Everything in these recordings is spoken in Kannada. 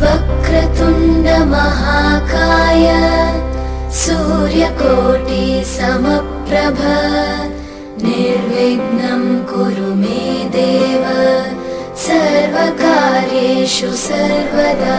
वक्रतुण्ड महाकाय सूर्यकोटि समप्रभ निर्विघ्नं कुरु मे देव सर्वकार्येषु सर्वदा।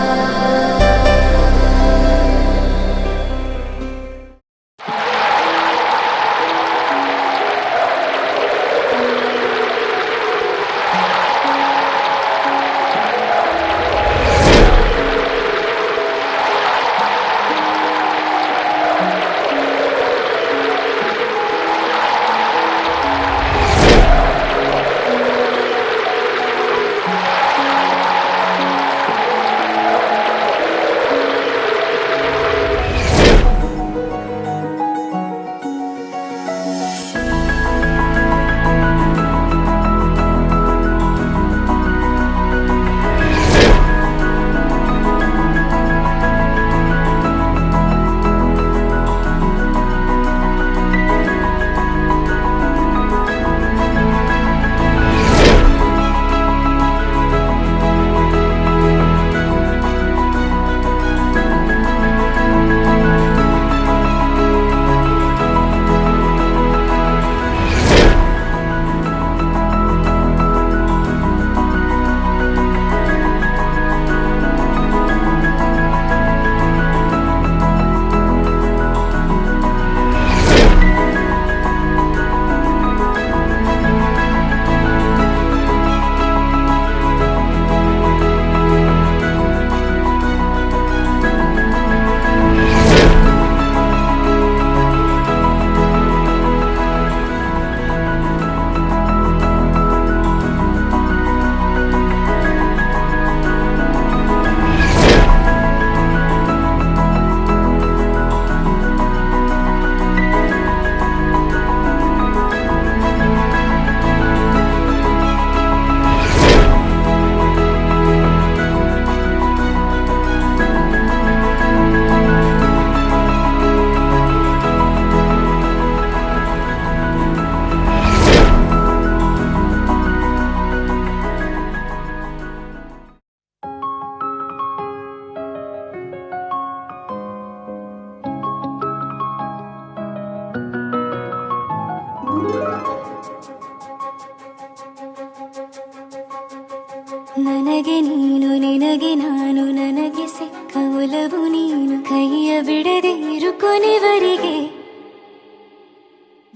ನನಗೆ ನೀನು ನಿನಗೆ ನಾನು ನನಗೆ ಸಿಕ್ಕ ಒಲವು ನೀನು ಕೈಯ ಬಿಡದೆ ಇರು ಕೊನೆವರೆಗೆ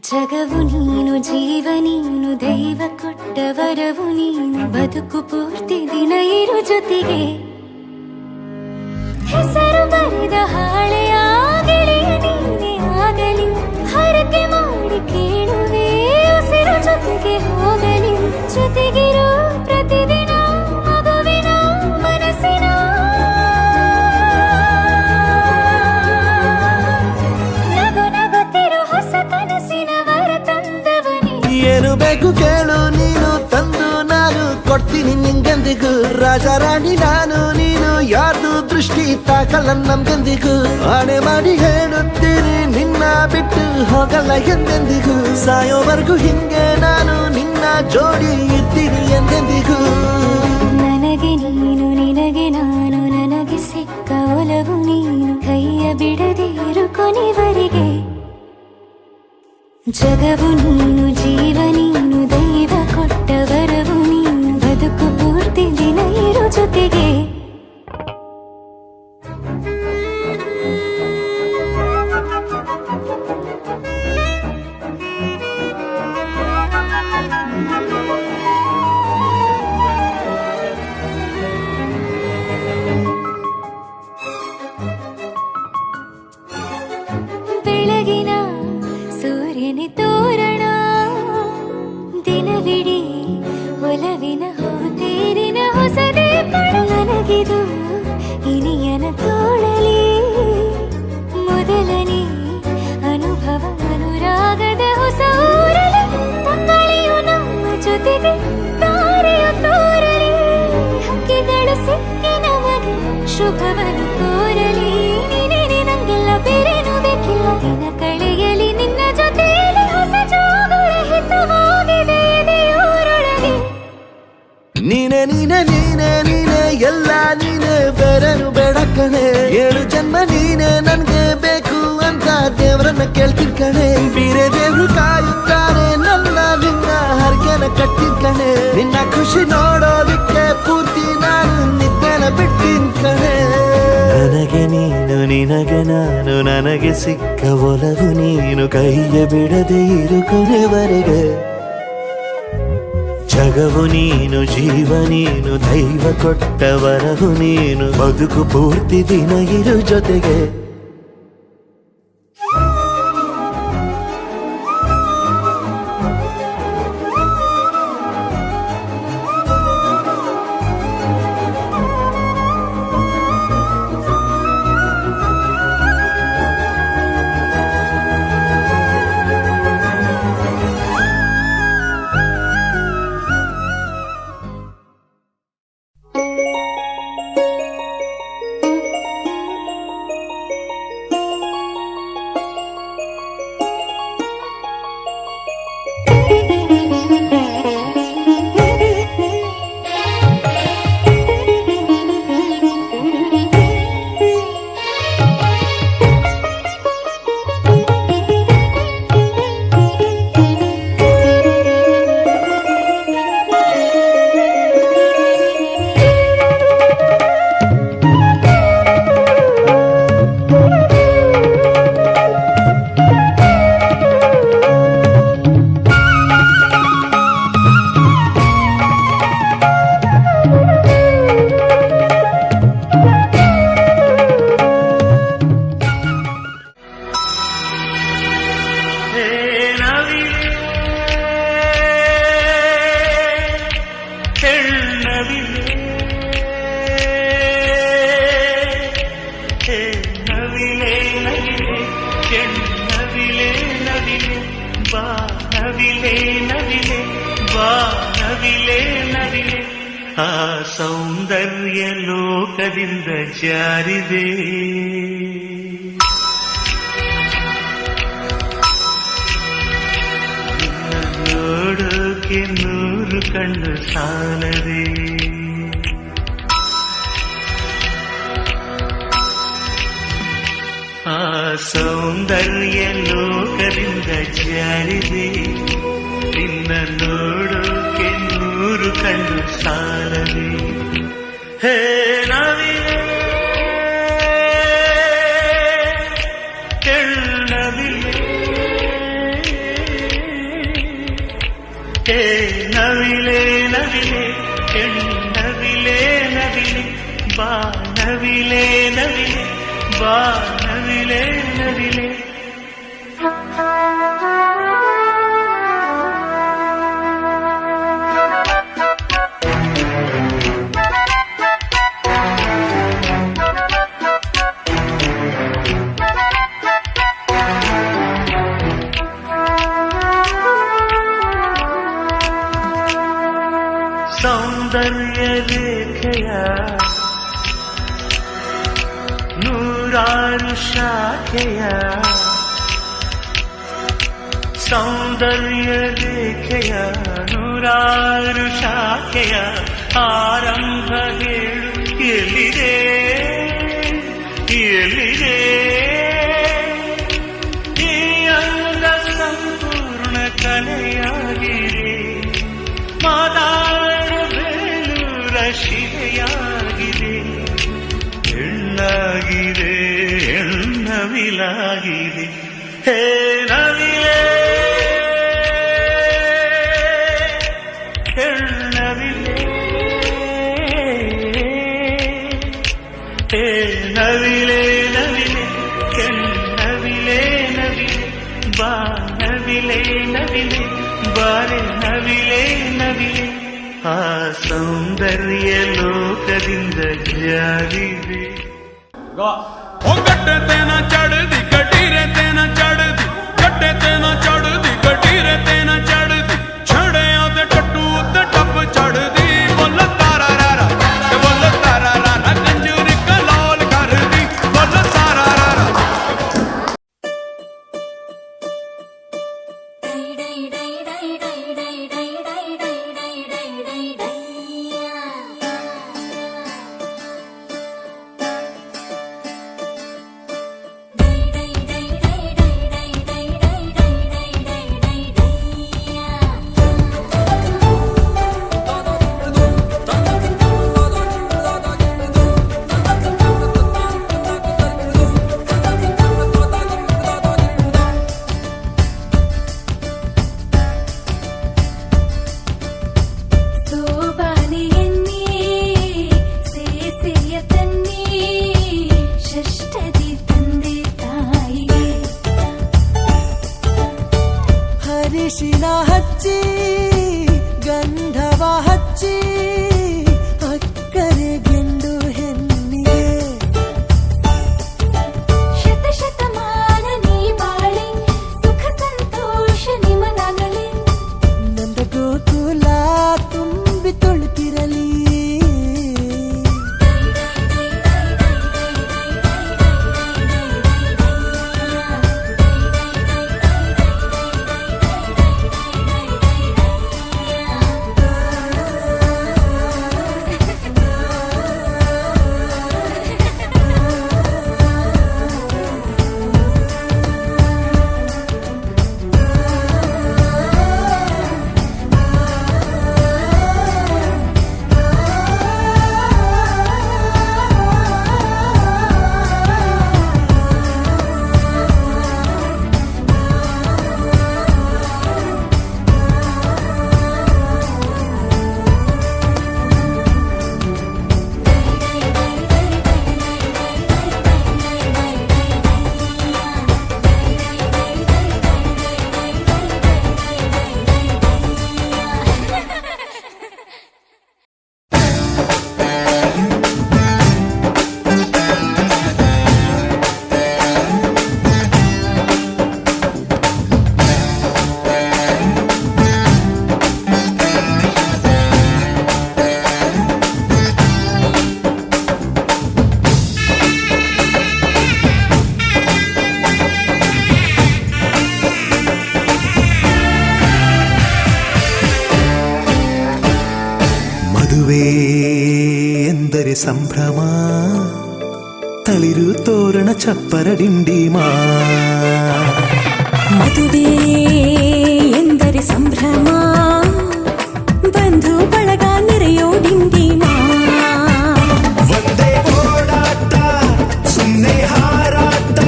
ಜಗವು ನೀನು ಜೀವ ನೀನು ದೈವ ಕೊಟ್ಟ ವರವು ನೀನು ಬದುಕು ಪೂರ್ತಿ ದಿನ ಇರು ಜೊತೆಗೆ ಹೆಸರು ಬರೆದ ಹಾಳೆಯ ಗೆಳೆಯ ನೀನೇ ಆಗಲಿ ಹರಕೆ ಮಾಡಿ ಕೇಳುವೆ ಉಸಿರು ಜೊತೆಗೆ ಹೋಗಲಿ ಜೊತೆಗಿರೋ ಪ್ರತಿದಿನ ಏನು ಬೇಕು ಕೇಳು ನೀನು ತಂದು ನಾನು ಕೊಡ್ತೀನಿ ನಿಂಗೆಂದಿಗೂ ರಾಜ ರಾಣಿ ನಾನು ನೀನು ಯಾರ್ದು ದೃಷ್ಟಿ ತಾಕಲ್ಲ ನಮ್ಗೆಂದಿಗೂ ಆಣೆ ಮಾಡಿ ಹೇಳುತ್ತೀನಿ ನಿನ್ನ ಬಿಟ್ಟು ಹೋಗಲ್ಲ ಎಂದೆಂದಿಗೂ ಸಾಯೋವರೆಗೂ ಹಿಂಗೆ ನಾನು ನಿನ್ನ ಜೋಡಿ ಇರ್ತೀನಿ ಎಂದೆಂದಿಗೂ ನನಗೆ ನೀನು ನಿನಗೆ ನಾನು ನನಗೆ ಸಿಕ್ಕ ಒಲವು ನೀನು ಕೈಯ ಬಿಡದೆ ಇರು ಕೊನೆವರೆಗೆ ಜಗವು ನೀನು ಜೀವ ನೀನು ದೈವ ಕೊಟ್ಟ ವರವು ನೀನು ಬದುಕು ಪೂರ್ತಿ ದಿನ ಇರು ಜೊತೆಗೆ ಬೆಳಗಿನ ಸೂರ್ಯನ ತೋರಣ ದಿನವಿಡೀ ಒಲವಿನ ಹೋತೇರಿನ ಹೊಸದೇ ಪಡ ನನಗಿದು ಇನಿಯನ ತೋಳಲಿ ಮೊದಲನೇ ಅನುಭವ ಅನುರಾಗದ ಹೊಸ ಊರಲಿ ತಂಗಳಿಯು ನಮ್ಮ ಜೊತೆಗೆ ತಾರೆಯು ತೋರಲಿ ಹಕ್ಕಿಗಳು ಸಿಕ್ಕಿ ನಮಗೆ ಶುಭವನ್ನು ಕೋರಲಿ ನೀನೇ ನಂಗೆಲ್ಲ ಬೇರೇನು ಬೇಕಿಲ್ಲ ದಿನ ಕಳೆಯಲಿ ನಿನ್ನ ಜೊತೆಯಲ್ಲಿ ಹೊಸ ಜೋಗುಳ ಹಿತವಾಗಿದೆ ಎದೆಯೂರೊಳಗೆ ನೀನೆ ನೀನೆ ನೀನೆ ನೀನೆ ಎಲ್ಲ ನೀನೆ ಬೇರೆನು ಖುಷಿ ನೋಡೋದಕ್ಕೆ ಪೂರ್ತಿ ನಾನು ನಿದ್ದೆನ ಬಿಟ್ಟಿನ್ ಕಣೆ. ನನಗೆ ನೀನು ನಿನಗೆ ನಾನು, ನನಗೆ ಸಿಕ್ಕ ಒಲವು ನೀನು, ಕೈಯ ಬಿಡದೆ ಇರು ಕೊನೆವರೆಗೆ. ಜಗವು ನೀನು, ಜೀವ ನೀನು, ದೈವ ಕೊಟ್ಟ ವರವು ನೀನು, ಬದುಕು ಪೂರ್ತಿ ದಿನ ಇರು ಜೊತೆಗೆ. ಆ ಸೌಂದರ್ಯ ಲೋಕದಿಂದ ಜಾರಿದೆ, ನೋಡೋಕೆ 100 ಕಣ್ಣು ಸಾಲದೆ. ಆ ಸೌಂದರ್ಯ ಲೋಕದಿಂದ ಜಾರಿದೆ, ನಿನ್ನ ನೋಡೋಕೆ 100 ಕಣ್ಣು ಸಾಲದೆ. ಹೇ ನವಿಲೆ ಕೆಳ್ಳವಿಲೆ, ಹೇ ನವಿಲೆ ನವಿಲೆ ಕೆಳ್ಳವಿಲೆ ನವಿಲೆ, ಬಾ ನವಿಲೆ ನವಿಲೆ, ಬಾ ನವಿಲೆ ನವಿಲೆ. ಸೌಂದರ್ಯ ರೇಖೆಯ 100 ಶಾಖೆಯ, ಸೌಂದರ್ಯ ರೇಖೆಯ 100 ಶಾಖೆಯ ಆರಂಭ ಹೇಳು ಎಲ್ಲಿದೆ, ಎಲ್ಲಿದೆ ಈ ಅಂಗ ಸಂಪೂರ್ಣ ಕಲೆಯಾಗಿದೆ, ಮಾತಾಡಬೇಲೂರ ಶಿಲೆಯಾಗಿದೆ, ಹೆಣ್ಣಾಗಿದೆ ಹೆಣ್ಣವಿಲಾಗಿದೆ. ಹೇ ನವಿಲೆ ಹೆಣ್ಣವಿಲೆ, ಹೇ ನವಿಲೆ ನವಿಲೆ ಕೆಣ್ಣವಿಲೆ ನವಿಲೆ, ಬಾ ನವಿಲೆ ನವಿಲೆ, ಬಾರೆ ನವಿಲೆ ನವಿಲೆ. ಆ ಸೌಂದರ್ಯ ಲೋಕದಿಂದ ಜಾರಿದೆ. गट्टे तेना चढ़दी गटीरे तेना चढ़दी, गट्टे तेना चढ़दी गटीरे तेना चढ़दी, छड़े आते टट्टू ते टप चढ़दी, बोल तारा रारा बोल तारा रारा, कंजूरी कलाल करदी बोल सारा रारा. ಅರಿಶಿನ ಹಚ್ಚಿ ಗಂಧವ ಹಚ್ಚಿ ಅಕ್ಕರೆ ಗೆಂಡು ಹೆಣ್ಣಿಗೆ ಶತಶತಮಾನ ನೀ ಬಾಳಿ ಸುಖ ಸಂತೋಷ ನಿಮನಾಗಲಿ ನಂದ ಗೋಕುಲ ತುಂಬಿ ತುಳುತ್ತಿರಲಿ ಮದುವೆ ಎಂದರೆ ಸಂಭ್ರಮ ತಳಿರು ತೋರಣ ಚಪ್ಪರ ಡಿಂಡಿಮಾ ಮದುವೆ ಎಂದರೆ ಸಂಭ್ರಮ ಬಂಧು ಬಳಗ ನೆರೆಯೋ ಡಿಂಡಿಮಾ ಒಂದೇ ಓಡಾಟ ಸುಮ್ಮನೆ ಹಾರಾಟ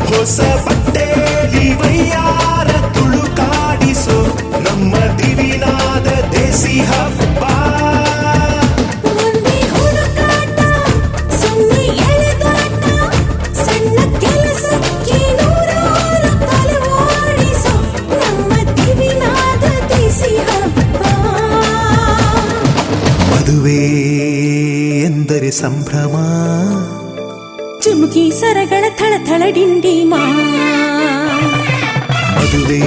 ಹೊಸ ಬಟ್ಟೆಲಿ ವಯ್ಯಾರ ತುಳುಕಾಡಿಸೋ ನಮ್ಮ ದಿವಿನಾದ ದೇಸಿ ಹಬ್ಬ ಒಂದೇ ಹುಡುಕಾಟ ಸುಮ್ಮನೆ ಎಳೆದಾಟ ಸಣ್ಣ ಕೆಲಸಕ್ಕೆ ನೂರಾರು ತಲೆ ಓಡಿಸೋ ನಮ್ಮ ದಿವಿನಾದ ದೇಸಿ ಹಬ್ಬ ಮದುವೆ ಎಂದರೆ ಸಂಭ್ರಮ ಚುಮುಕಿ ಸರಗಳ ಥಳಥಳ ಡಿಂಡಿಮಾ ಮದುವೆ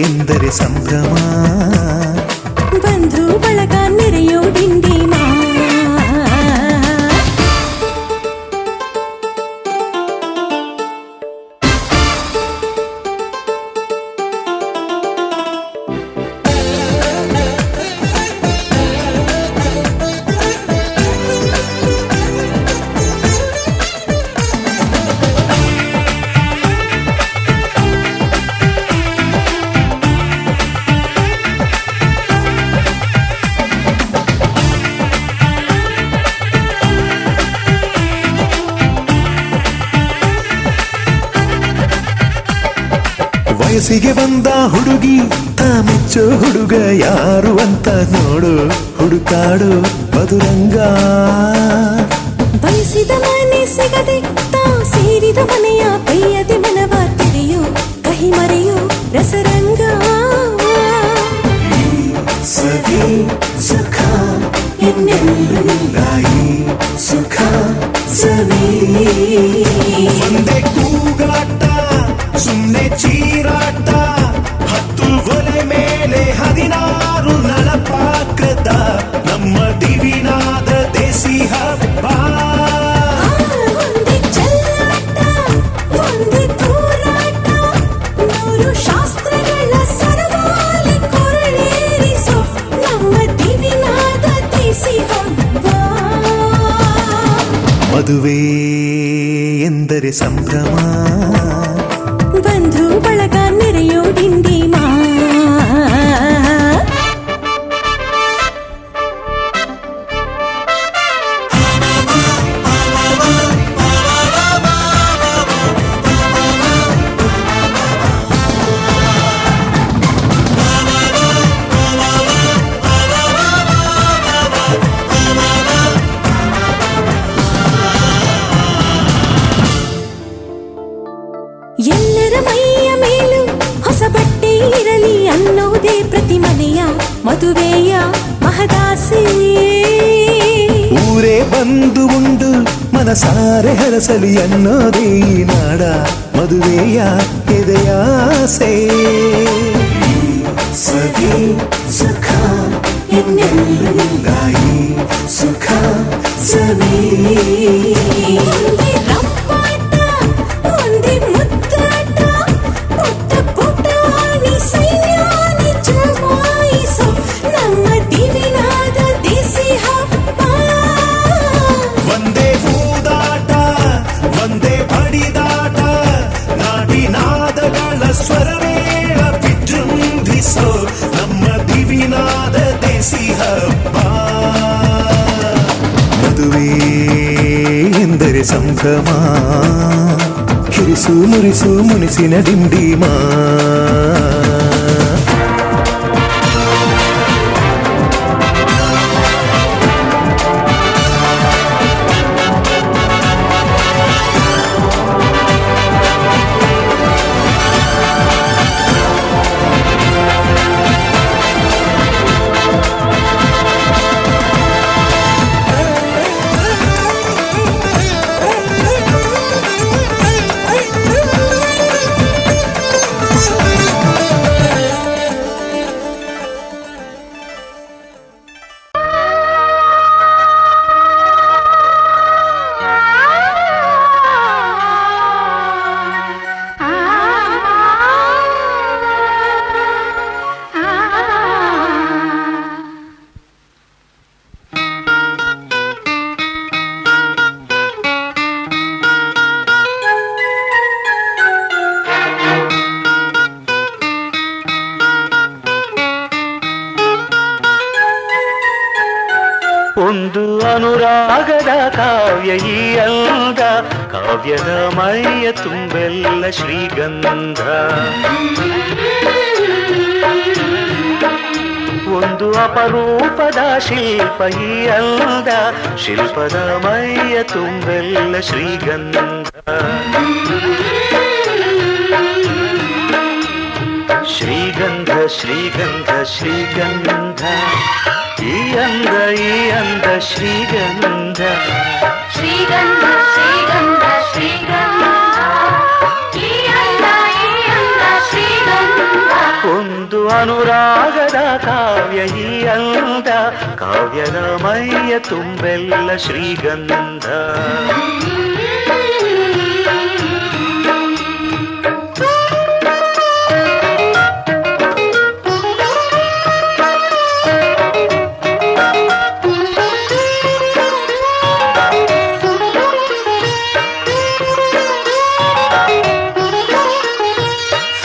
ಎಂದರೆ ಸಂಭ್ರಮ ಬಂಧು ಬಳಗ ನೆರೆಯೋ ಡಿಂಡಿಮಾ ವಯಸ್ಸಿಗೆ ಬಂದ ಹುಡುಗಿ ಮೆಚ್ಚೋ ಹುಡುಗ ಯಾರು ಅಂತ ನೋಡು ಹುಡುಕಾಡು ಮಧುರಂಗ ಬಯಸಿದ ಮನೆ ಸಿಗದೆ ತಾ ಸೇರಿದ ಮನೆಯ ಬೈಯದೆ ಮನವ ತೆರೆಯೋ ಕಹಿ ಮರೆಯೋ ರಸರಂಗ ಸವಿ ಸುಖ ಎನ್ನೆಲ್ಲಾಯಿ ಸುಖ ಸವಿ ಒಂದೇ ಕೂಗಾಟ ಸುಮ್ಮನೆ ಚೀರಾಟ ಹತ್ತು ಒಲೆ ಮೇಲೆ 16 ನಳಪಾಕದ ನಮ್ಮ ದಿವಿನಾದ ದೇಸಿ ಹಬ್ಬ ಒಂದೇ ಚೆಲ್ಲಾಟ ಒಂದೇ ತೂರಾಟ ನೂರು ಶಾಸ್ತ್ರಗಳ ಸರವಾಲಿ ಕೊರಳೇರಿಸೋ ನಮ್ಮ ದಿವಿನಾದ ದೇಸಿ ಹಬ್ಬ ಮದುವೆ ಎಂದರೆ ಸಂಭ್ರಮ ಬಂಧು ಬಳಗ ನೆರೆಯೋ ಡಿಂಡಿಮಾ ಎಲ್ಲರ ಮೈಯ ಮೇಲೂ ಹೊಸ ಬಟ್ಟೆ ಇರಲಿ ಅನ್ನೋದೇ ಪ್ರತಿ ಮನೆಯ ಮದುವೆಯ ಮಹದಾಸೆ. ಊರೇ ಬಂದು ಉಂಡು ಮನಸಾರೆ ಹರಸಲಿ ಅನ್ನೋದೇ ಈ ನಾಡ ಮದುವೆಯ ಎದೆಯಾಸೆ. ಸವಿ ಸುಖ ಎನ್ನೆಲ್ಲುಂಗಾಯಿ ಸುಖ ಸವಿ. ರಂಪಾಟ ಒಂದೇ ಮುದ್ದಾಟ ಪುಟ್ಟ ಪುಟಾಣಿ ಸೈನ್ಯಾನಿ ಜಮಾಯಿಸೋ ನಮ್ಮ ದಿವಿನಾದ ದೇಸಿ ಹಬ್ಬ. ಒಂದೇ ಹೂದಾಟ ಒಂದೇ ಬಡಿದಾಟ ನಾಡಿನಾದಗಳ ಸ್ವರವೇಳ ವಿಜೃಂಭಿಸೋ ನಮ್ಮ ದಿವಿನಾದ ದೇಸಿ ಹಬ್ಬ. ಮದುವೆ ಎಂದರೆ ಸಂಭ್ರಮ, ಕಿರಿಸು ಮುರಿಸು ಮುನಿಸಿನ ಡಿಂಡಿಮಾ. ಒಂದು ಅನುರಾಗದ ಕಾವ್ಯ ಈ ಅಂದ, ಕಾವ್ಯದ ಮೈಯ ತುಂಬೆಲ್ಲ ಶ್ರೀಗಂಧ. ಒಂದು ಅಪರೂಪದ ಶಿಲ್ಪ ಈ ಅಂದ, ಶಿಲ್ಪದ ಮೈಯ ತುಂಬೆಲ್ಲ ಶ್ರೀಗಂಧ. ಶ್ರೀಗಂಧ ಶ್ರೀಗಂಧ ಶ್ರೀಗಂಧ ಈ ಅಂದ ಶ್ರೀಗಂಧ. ಶ್ರೀಗಂಧ ಶ್ರೀಗಂಧ ಶ್ರೀಗಂಧ ಈ ಅಂದ ಶ್ರೀಗಂಧ. ಒಂದು ಅನುರಾಗದ ಕಾವ್ಯ ಈ ಅಂದ, ಕಾವ್ಯದ ಮೈಯ ತುಂಬೆಲ್ಲ ಶ್ರೀಗಂಧ.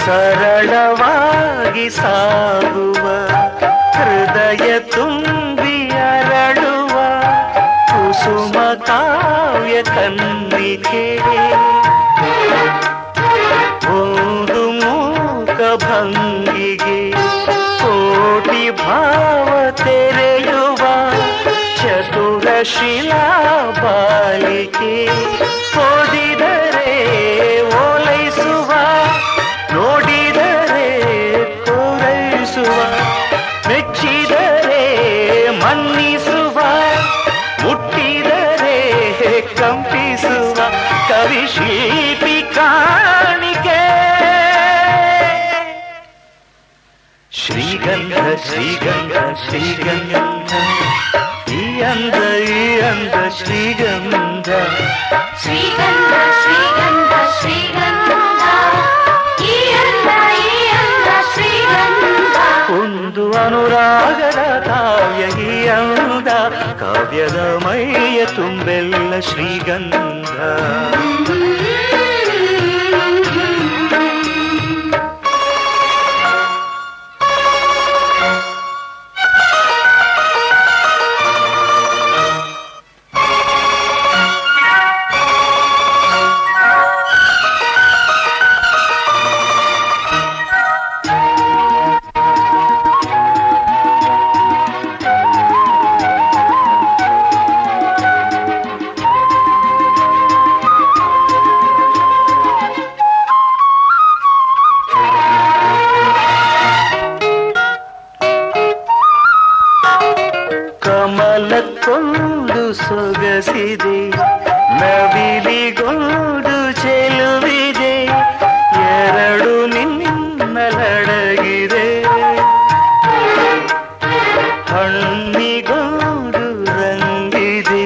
ಸರಳವಾಗಿ ಸಾಗುವ ಹೃದಯ ತುಂಬಿ ಅರಳುವ ಕುಸುಮ ಕಾವ್ಯ ಕನ್ನಿಕೆ. ಒಂದು ಮೂಕ ಭಂಗಿಗೆ ಕೋಟಿ ಭಾವ ತೆರೆಯುವ ಚತುರ ಶಿಲಾ ಬಾಲಿಕೆ. ಓದಿದರೆ ಓಲೈಸುವ, ನೋಡಿದರೆ ಕೋರೈಸುವ, ಮೆಚ್ಚಿದರೆ ಮನ್ನಿಸುವ, ಮುಟ್ಟಿದರೆ ಕಂಪಿಸುವ ಕವಿಶಿಲ್ಪಿ ಕಾಣಿಕೆ. ಶ್ರೀಗಂಧ ಶ್ರೀಗಂಧ ಶ್ರೀಗಂಧ ಈ ಅಂದ ಶ್ರೀಗಂಧ. ಶ್ರೀಗಂಧ ಶ್ರೀಗಂಧ ಶ್ರೀಗಂಧ ಈ ಅಂದ ಶ್ರೀಗಂಧ. ಒಂದು ಅನುರಾಗದ ಕಾವ್ಯ ಈ ಅಂದ, ಕಾವ್ಯದ ಮೈಯ ತುಂಬೆಲ್ಲ ಶ್ರೀಗಂಧ. ನವಿಲಿಗೊಂದು ಚೆಲುವಿದೆ, ಎರಡು ನಿನ್ನಲಡಗಿದೆ. ಹಣ್ಣಿಗೊಂದು ರಂಗಿದೆ,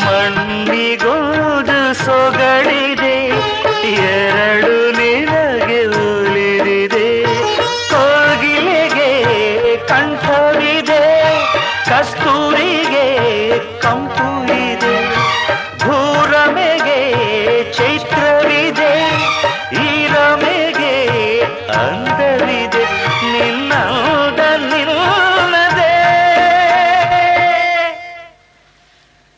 ಮಣ್ಣಿಗೊಂದು ಸೊಗಡಿದೆ, ಎರಡು ನಿನಗೆ ಉಳಿದಿದೆ. ಕೋಗಿಲೆಗೆ ಕಂಠವಿದೆ, ಕಸ್ತೂರಿಗೆ ಕಂಪು ಇದೆ, ಭೂರಮೆಗೆ ಚೈತ್ರವಿದೆ, ಈ ರಮೆಗೆ ಅಂದವಿದೆ, ನಿನ್ನದ ನಿಲ್ಲದೆ.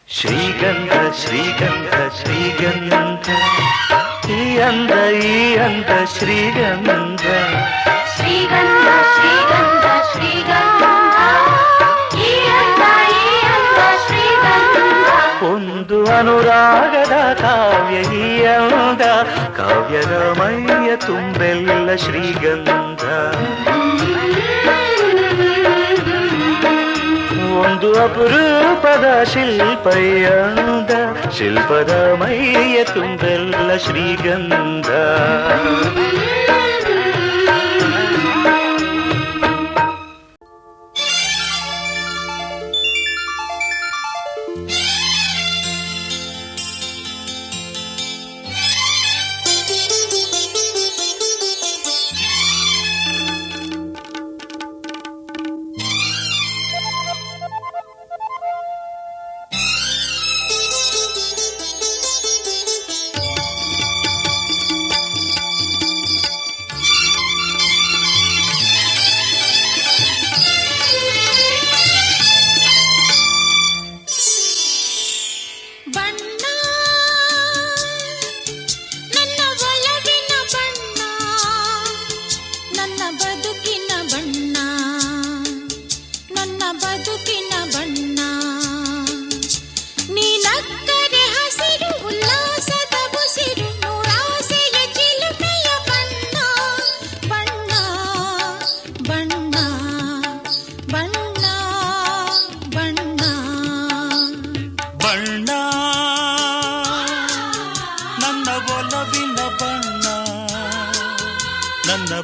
ಶ್ರೀಗಂಧ ಶ್ರೀಗಂಧ ಶ್ರೀಗಂಧ, ಈ ಅಂದ ಶ್ರೀಗಂಧ. ಶ್ರೀಗಂಧ ಶ್ರೀಗಂಧ ಶ್ರೀಗಂಧ, ಈ ಅಂದ ಶ್ರೀಗಂಧ. ಒಂದು ಅನುರಾಗದ ಕಾವ್ಯ ಈ ಅಂದ, ಕಾವ್ಯದ ಮೈಯ ತುಂಬೆಲ್ಲ ಶ್ರೀಗಂಧ. ಒಂದು ಅಪರೂಪದ ಶಿಲ್ಪ ಈ ಅಂದ, ಶಿಲ್ಪದ ಮೈಯ ತುಂಬೆಲ್ಲ ಶ್ರೀಗಂಧ.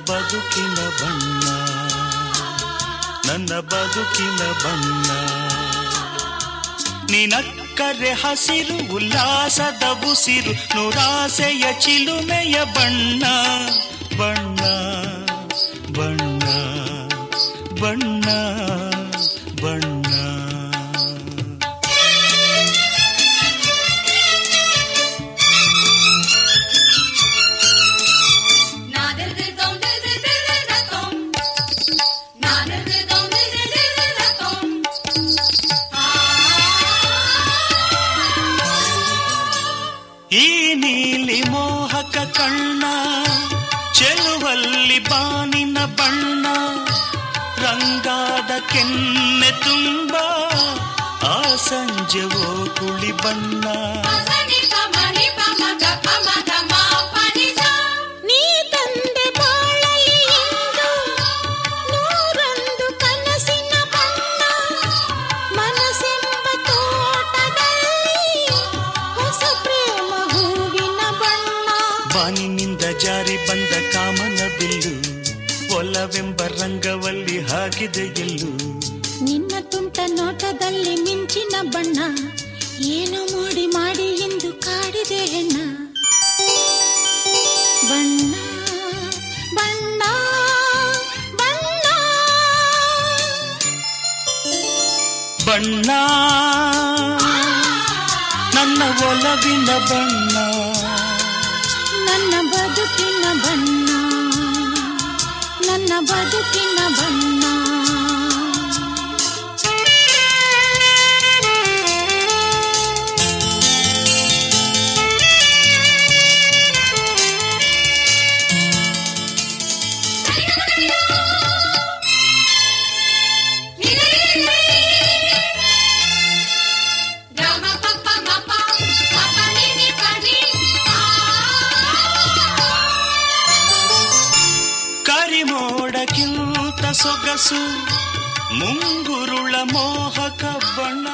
ಬದುಕಿನ ಬಣ್ಣ, ನನ್ನ ಬದುಕಿನ ಬಣ್ಣ. ನಿನಕ್ಕರೆ ಹಸಿರು ಉಲ್ಲಾಸದ ಉಸಿರು, ನೂರಾಸೆಯ ಚಿಲುಮೆಯ ಬಣ್ಣ ಬಣ್ಣ ಬಣ್ಣ ಬಣ್ಣ ಬಣ್ಣ. ಈ ನೀಲಿ ಮೋಹಕ ಕಣ್ಣ, ಚೆಲುವಲ್ಲಿ ಬಾನಿನ ಬಣ್ಣ, ರಂಗಾದ ಕೆನ್ನೆ ತುಂಬ ಆ ಸಂಜೆವೋ ಕುಳಿ ಬಣ್ಣ. ನೀ ತಂದೆ ಬಾಳಲಿ ಎಂದು ನೂರೊಂದು ಕನಸಿನ ಬಣ್ಣ, ಮನಸ್ಸೆಂಬ ತೋಟದಲ್ಲಿ ಹೊಸ ಪ್ರೇಮ ಹೂವಿನ ಬಣ್ಣ. ಬಾನಿನಿಂದ ಜಾರಿ ಬಂದ ಕಾಮನ ಬಿಲ್ಲು, ಒಲವೆಂಬ ರಂಗವಲ್ಲಿ ಹಾಕಿದೆ ಎಲ್ಲೂ. ನಿನ್ನ ತುಂಟ ನೋಟದಲ್ಲಿ ಮಿಂಚಿನ ಬಣ್ಣ, ಏನು ಮೋಡಿ ಮಾಡಿ ಎಂದು ಕಾಡಿದೆ ಹೆಣ್ಣ. ಬಣ್ಣ ಬಣ್ಣ ಬಣ್ಣ ಬಣ್ಣ, ನನ್ನ ಒಲವಿನ ಬಣ್ಣ, ನನ್ನ ಬದುಕಿನ ಬಣ್ಣ, ನನ್ನ ಬದುಕಿನ ಬಣ್ಣ. ಕರಿಮೋಡಕ್ಕಿಂತ ಸೊಗಸು ಮುಂಗುರುಳ ಮೋಹಕ ಬಣ್ಣ.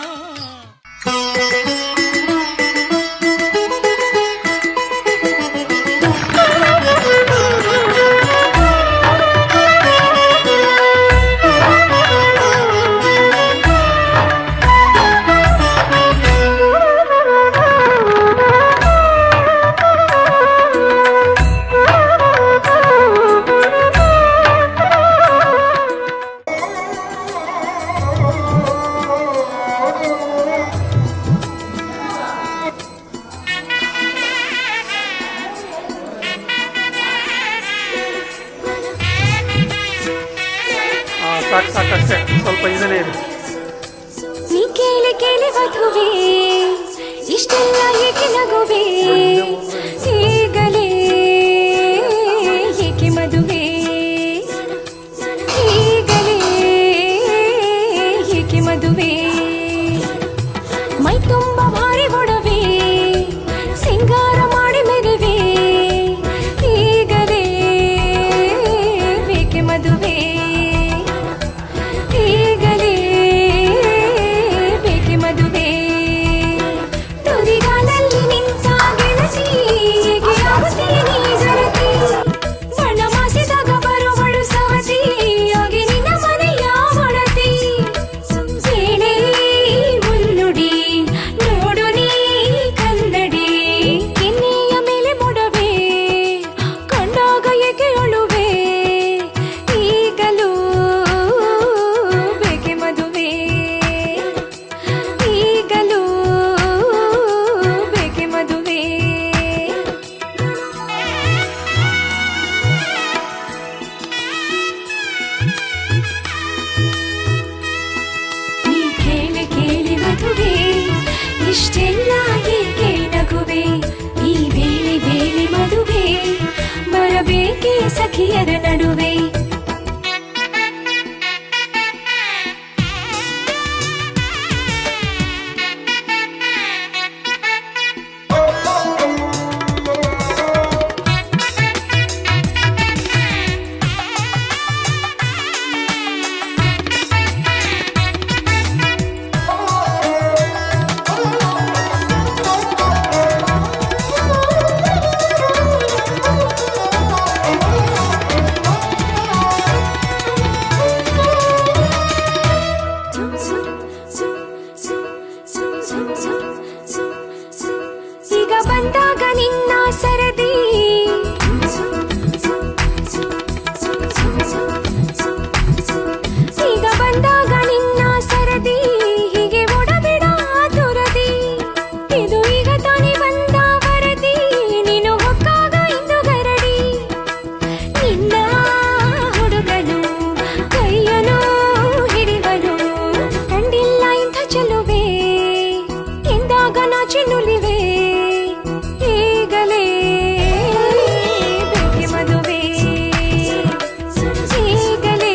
ಇದನ್ನೇ ಇದೆ. ನೀ ಕೇಳಿ ಕೇಳಿ ವಧುವೆ ಇಷ್ಟೆಲ್ಲ ಏಕೆ ನಗುವೆ ಈಗಲೇ ಏಕೆ ಮದುವೆ ಈಗಲೇ ಏಕೆ ಮದುವೆ ಮೈ ತುಂಬ ಭಾರಿ ಒಡವೆ ಸಿಂಗಾರ ಮಾಡಿ ಮೆರುವೆ ಈಗಲೇ ಏಕೆ ಮದುವೆ ಈಗಲೇ ಬೇಕೆ ಮದುವೆ ತುದಿಗಾಲಲ್ಲಿ ನಿಂತ ಗೆಳತಿ ಹೇಗೆ ಆಗುತ್ತೀಯ ನೀ ಗೆಳತಿ ಬಣ್ಣ ಮಾಸಿದಾಗ ಬರುವಳು ಸವತಿ ಹೋಗಿ ನಿನ್ನ ಮನೆಯ ಒಡತಿ ಬೇಳೆ ಮುನ್ನುಡಿ ನೋಡು ನೀ ಕನ್ನಡಿ ಕೆನ್ನೆಯ ಮೇಲೆ ಮೊಡವೆ ಕಂಡಾಗ ಏಕೆ ಅಳುವೆ ಈಗಲೂ ಬೇಕೆ ಮದುವೆ ಈಗಲೂ ಬೇಕೆ ಮದುವೆ ನೀ ಕೇಳಿ ಕೇಳಿ ಮದುವೆ ಇಷ್ಟೆಲ್ಲ ಏಕೆ ನಗುವೆ ಈ ಬೇಳೆ ಬೇಳೆ ಮದುವೆ ಬರಬೇಕೆ ಸಖಿಯರ ನಡುವೆ ಈಗ ಬಂದಾಗ ನಿನ್ನ ಸರದಿ ಈಗ ಬಂದಾಗ ನಿನ್ನ ಸರದಿ ಹೀಗೆ ಓಡಬೇಡ ತುರದಿ ಇದು ಈಗ ತಾನೇ ಬಂದ ವರದಿ ನೀನು ಹೊಕ್ಕಾಗ ಇಂದು ಗರಡಿ ನಿನ್ನ ಹುಡುಗನು ಕೈಯನು ಹಿಡಿವನು ಕಂಡಿಲ್ಲ ಇಂಥ ಚೆಲುವೆ ಎಂದಾಗ ನಾಚಿ ನುಲಿವೆ ಈಗಲೇ ಬೇಕೆ ಮದುವೆ ಈಗಲೇ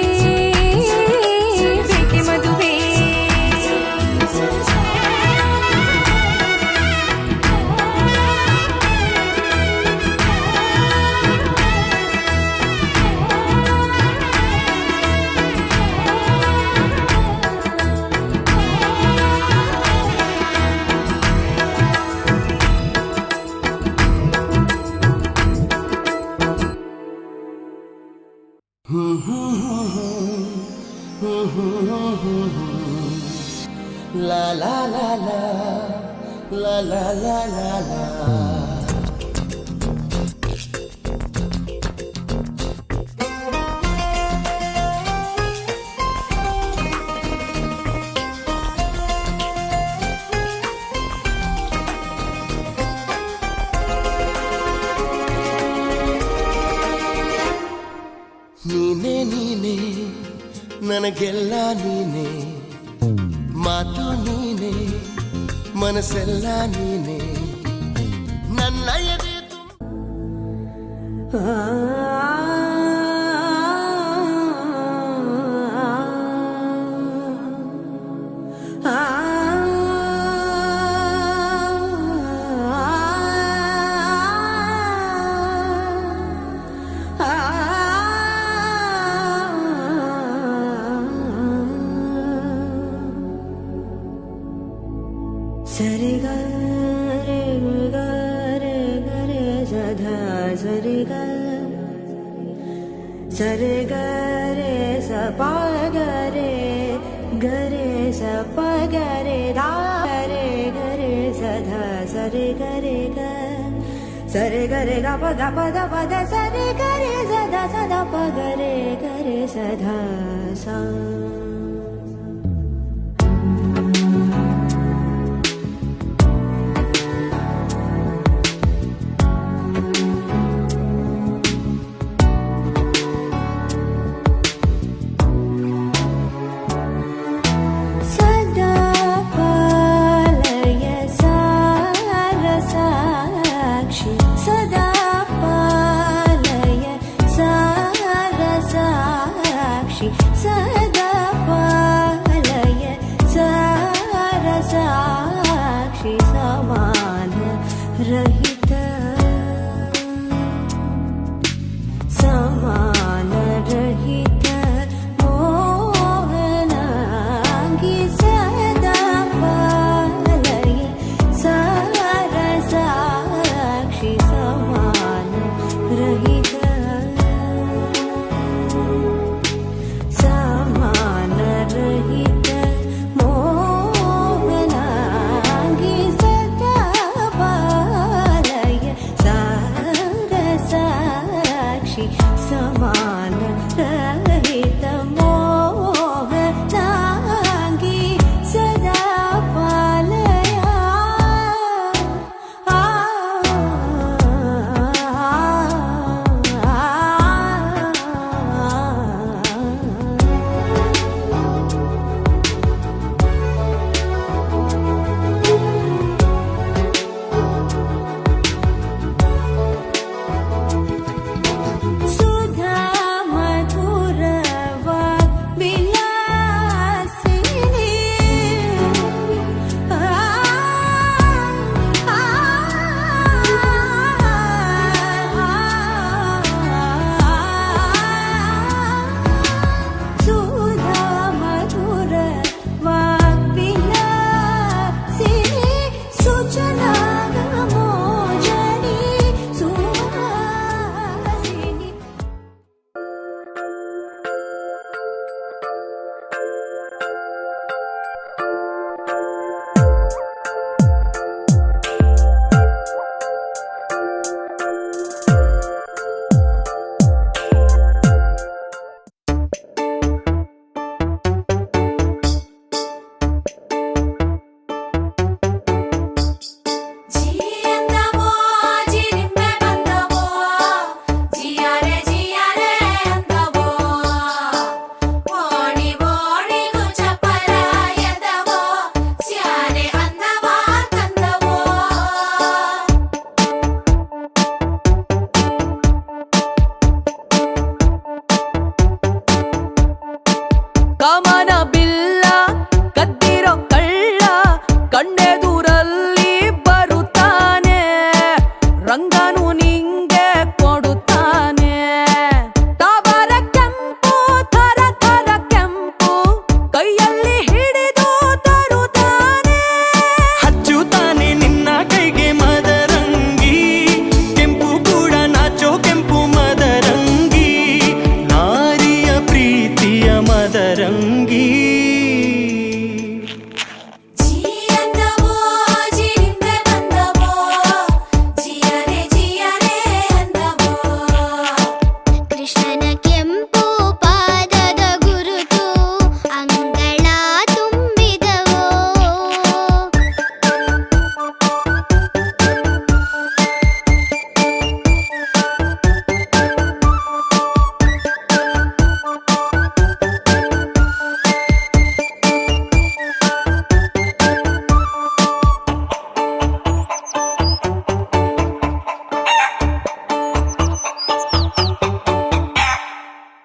ಬೇಕೆ ಮದುವೆ La la la la la la la la la. ನೀನೇ ನೀನೇ ನನಗೆಲ್ಲ ನೀನೇ ಮಾತು ನೀನೇ ಮನಸ್ಸೆಲ್ಲ ನೀನೇ ನನ್ನ ಎದೆ ಸರಿ ಗ ರೇ ಗ ರೇ ಗ ರೇ ಸಧಾ ಸರಿ ಗ ಸರಿ ಗ ರೇ ಸ ಪ ಗ ರೇ ಸ ಪ ಗ ರೇ ಧಾ ರೇ ಗ ರೇ ಸಧಾ ಸರಿ ಗ ರೇ ಗ ಸರಿ ಗ ರೇ ಗ ಪ ದ ಸರಿ ಗ ರೇ ಸದಾ ಸದಾ ಪ ಗ ರೇ ಸಧಾ ಸಾ ರಹಿತ ಸಮಾನ ರಹಿತ ಮೋಹನಾಂಗಿ ಸದಾ ಪಾಲಯ ಸಾರ ಸಾಕ್ಷಿ ಸಮಾನ ರಹಿತ ಸಮಾನ ರಹಿತ ಮೋಹನಾಂಗಿ ಸದಾ ಪಾಲಯ ಸಾರ ಸಾಕ್ಷಿ ಸಮಾನ ರಹಿತ ಮೋಹನಾಂಗಿ ಸದಾ ಪಾಲಯ ಸುಧಾ ಮಧುರವ ವಿಲಾಸಿನಿ ಸುಧಾ ಮಧುರವ ವಿಲಾಸಿನಿ ಸುಜನಾಗ ಮೋಜನಿ ಸುಹಾಸಿನಿ ಜಿಯಂದವೋ ಜಿರಿಂಬೆ ಬಂದವೋ ಜಿಯಾರೆ ಜಿಯಾರೆ ಅಂದವೋ ಓಣಿ ಓಣಿಗೂ ಚಪಲ ಎದ್ದವೋ ಸ್ಯಾನೆ ಅಂದವ ತಂದವೋ ಕಾಮನ ಬಿಲ್ಲ ಕದ್ದಿರೋ ಕಳ್ಳ ಕಣ್ಣೆದುರಲ್ಲಿ ಬರುತ್ತಾನೆ ರಂಗನು ನಿಂಗೆ ಕೊಡುತ್ತಾನೆ ತಾವರ ಕೆಂಪು ಥರ ಥರ ಕೆಂಪು ಕೈಯಲ್ಲಿ ಹಿಡಿದು ತರುತ್ತಾನೆ ಹಚ್ಚುತ್ತಾನೆ ನಿನ್ನ ಕೈಗೆ ಮದರಂಗಿ ಕೆಂಪು ಕೂಡ ನಾಚೋ ಕೆಂಪು ಮದರಂಗಿ ನಾರಿಯ ಪ್ರೀತಿಯ ಮದರಂಗಿ ಜಿಯಂದವೋ ಜಿರಿಂಬೆ ಬಂದವೋ ಜಿಯಾರೆ ಜಿಯಾರೆ ಅಂದವೋ ಕೃಷ್ಣನ ಕೆಂಪು ಪಾದದ ಗುರುತು ಅಂಗಳ ತುಂಬಿದವೋ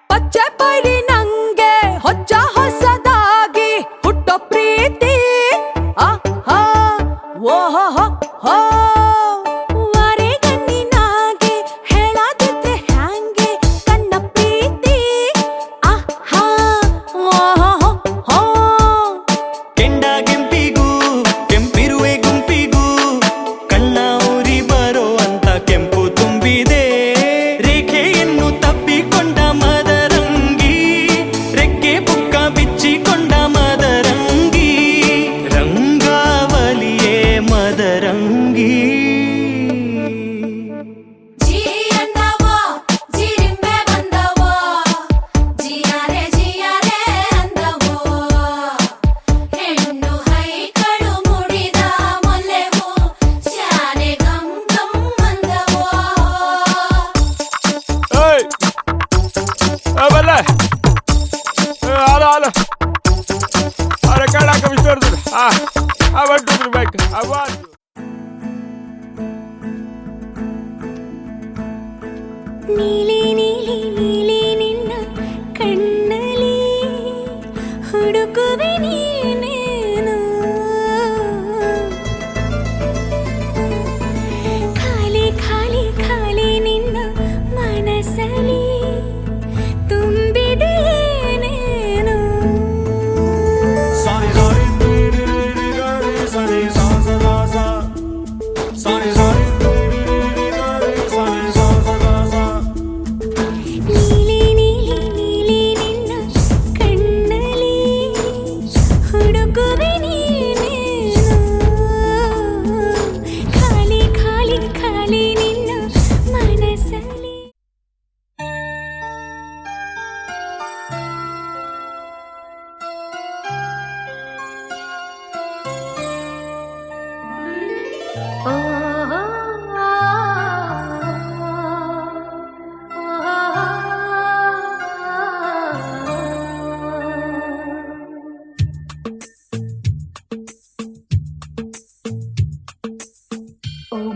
ಪಚ್ಚೆ ಪೈರಿ ನಂಗೆ ಹೊಚ್ಚ ಹೊಸದಾಗಿ ಹುಟ್ಟೋ ಪ್ರೀತಿ ಆಹಾ ಓಹೋ ಹೋ ವರೆಗಣ್ಣಿನಾಗೆ ಹೇಳದಿದ್ರೆ ಹ್ಯಾಂಗೆ ಕಣ್ಣ ಪ್ರೀತಿ ಆಹಾ ಓಹೋ ಹೋ ಕೆಂಡ ಕೆಂಪಿಗೂ ಕೆಂಪಿರುವೆ ಗುಂಪಿಗೂ ಕಣ್ಣ ಉರಿ ಬರೋ ಅಂತ ಕೆಂಪು ತುಂಬಿದೆ ರೇಖೆಯನ್ನು ತಪ್ಪಿಕೊಂಡ ಮದರಂಗಿ ರೆಕ್ಕೆ ಪುಕ್ಕ ಬಿಚ್ಚಿಕೊಂಡ ಮದರಂಗಿ ರಂಗಾವಲಿಯೇ ಮದರಂಗಿ ಜಿಯಂದವೋ ಜಿರಿಂಬೆ ಬಂದವೋ ಜಿಯಾರೆ ಜಿಯಾರೆ ಅಂದವೋ ಹೆಣ್ಣು ಹೈಕಳು ಮುಡಿದ ಮೊಲ್ಲೆವು ಸ್ಯಾನೆ ಗಂ ಗಂ ಅಂದವೋ ಏಯ್ ಬಲ್ಲ ಹಲೋ ಅರೆ ಕೇಳಾಕ ಬಿಸ್ತೋರ್ದು ಬಂತು ಬೈಕ್ ಅವಾಜ್ ನೀಲಿ ನೀಲಿ ನೀಲಿ ನಿನ್ನ ಕಣ್ಣಲಿ ಹುಡುಕುವೆ ನೀನೇನು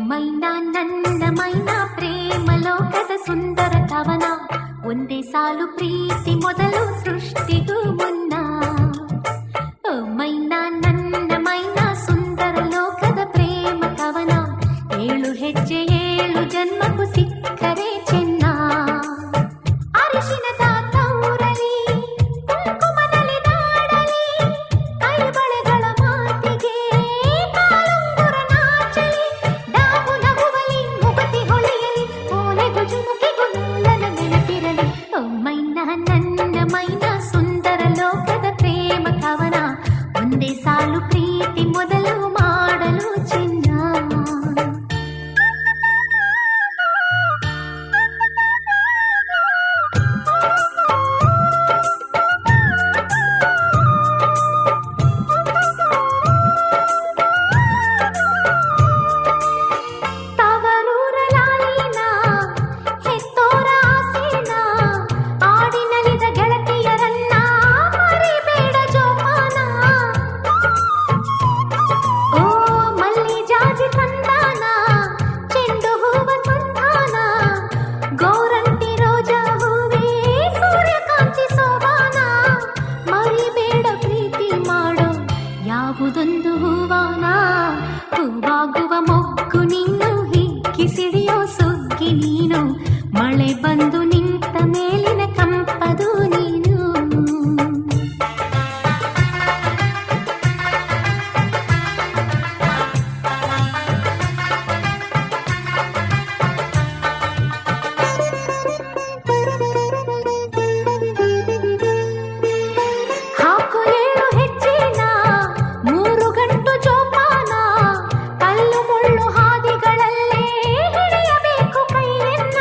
ಮೈನಾ ನನ್ನ ಮೈನಾ ಪ್ರೇಮ ಲೋಕದ ಸುಂದರ ಕವನ ಒಂದೇ ಸಾಲು ಪ್ರೀತಿ ಮೊದಲು ಸೃಷ್ಟಿಗೂ ಮುನ್ನ ಓ ಮೈನಾ ನನ್ನ ಮೈನಾ ಸುಂದರ ಲೋಕದ ಪ್ರೇಮ ಕವನ 7 ಹೆಜ್ಜೆ 7 ಜನ್ಮಕ್ಕೂ ಸಿಕ್ಕರೆ ಚೆನ್ನ ಅರಿಶಿನದ ತೌರಲಿ ಕುಂಕುಮದಲ್ಲಿ ನಾಡಲಿ ಕೈ ಬಳೆಗಳ ಮಾತಿಗೆ ಕಾಲುಂಗುರ ನಾಚಲಿ ಡಾಬು ನಗುವಲಿ ಮುಗುತಿ ಹೊಳೆಯಲಿ ಓಲೆಗೂ ಜುಮುಕಿಗೂ ನೂಲನ ನೆನಪಿರಲಿ ಓ ಮೈನಾ ನನ್ನ ಮೈನಾ ಸುಂದರ ಲೋಕದ ಪ್ರೇಮ ಕವನ ಒಂದೇ ಸಾಲು ಪ್ರೀತಿ ಮೊದಲು ಮಾಡಲು ಚಿನ್ನ ತವರೂರ ಲಾಲಿನ ಹೆತ್ತೋರ ಆಸೆನ ಆಡಿನಲಿದ ಗೆಳತಿಯರನ್ನ ಮರಿಬೇಡ ಜೋಪಾನ ಓ ಮಲ್ಲಿ ಜಾಜಿ ತಂದಾನ ಚೆಂಡು ಹೂವ ಸಂಧಾನ ಗೌರಂಟಿ ರೋಜಾ ಹೂವೇ ಸೂರ್ಯಕಾಂತಿ ಸೋಬಾನ ಮರಿಬೇಡ ಪ್ರೀತಿ ಮಾಡೋ ಯಾವುದೊಂದು ಹೂವಾನ ಹೂವಾಗುವ ಮೊಗ್ಗು ನೀನು ಹಿಕ್ಕಿ ಸಿಡಿಯೋ ಸುಗ್ಗಿ ನೀನು ಮಳೆ ಬಂದು ನಿಂತ ಮೇಲಿನ ಕಂಪದು ನೀನು ಹಾಕು 7 ಹೆಜ್ಜೆನ 3 ಗಂಟು ಜೋಪಾನ ಕಲ್ಲು ಮುಳ್ಳು ಹಾದಿಗಳಲ್ಲೇ ಹಿಡಿಯಬೇಕು ಕೈಯನ್ನ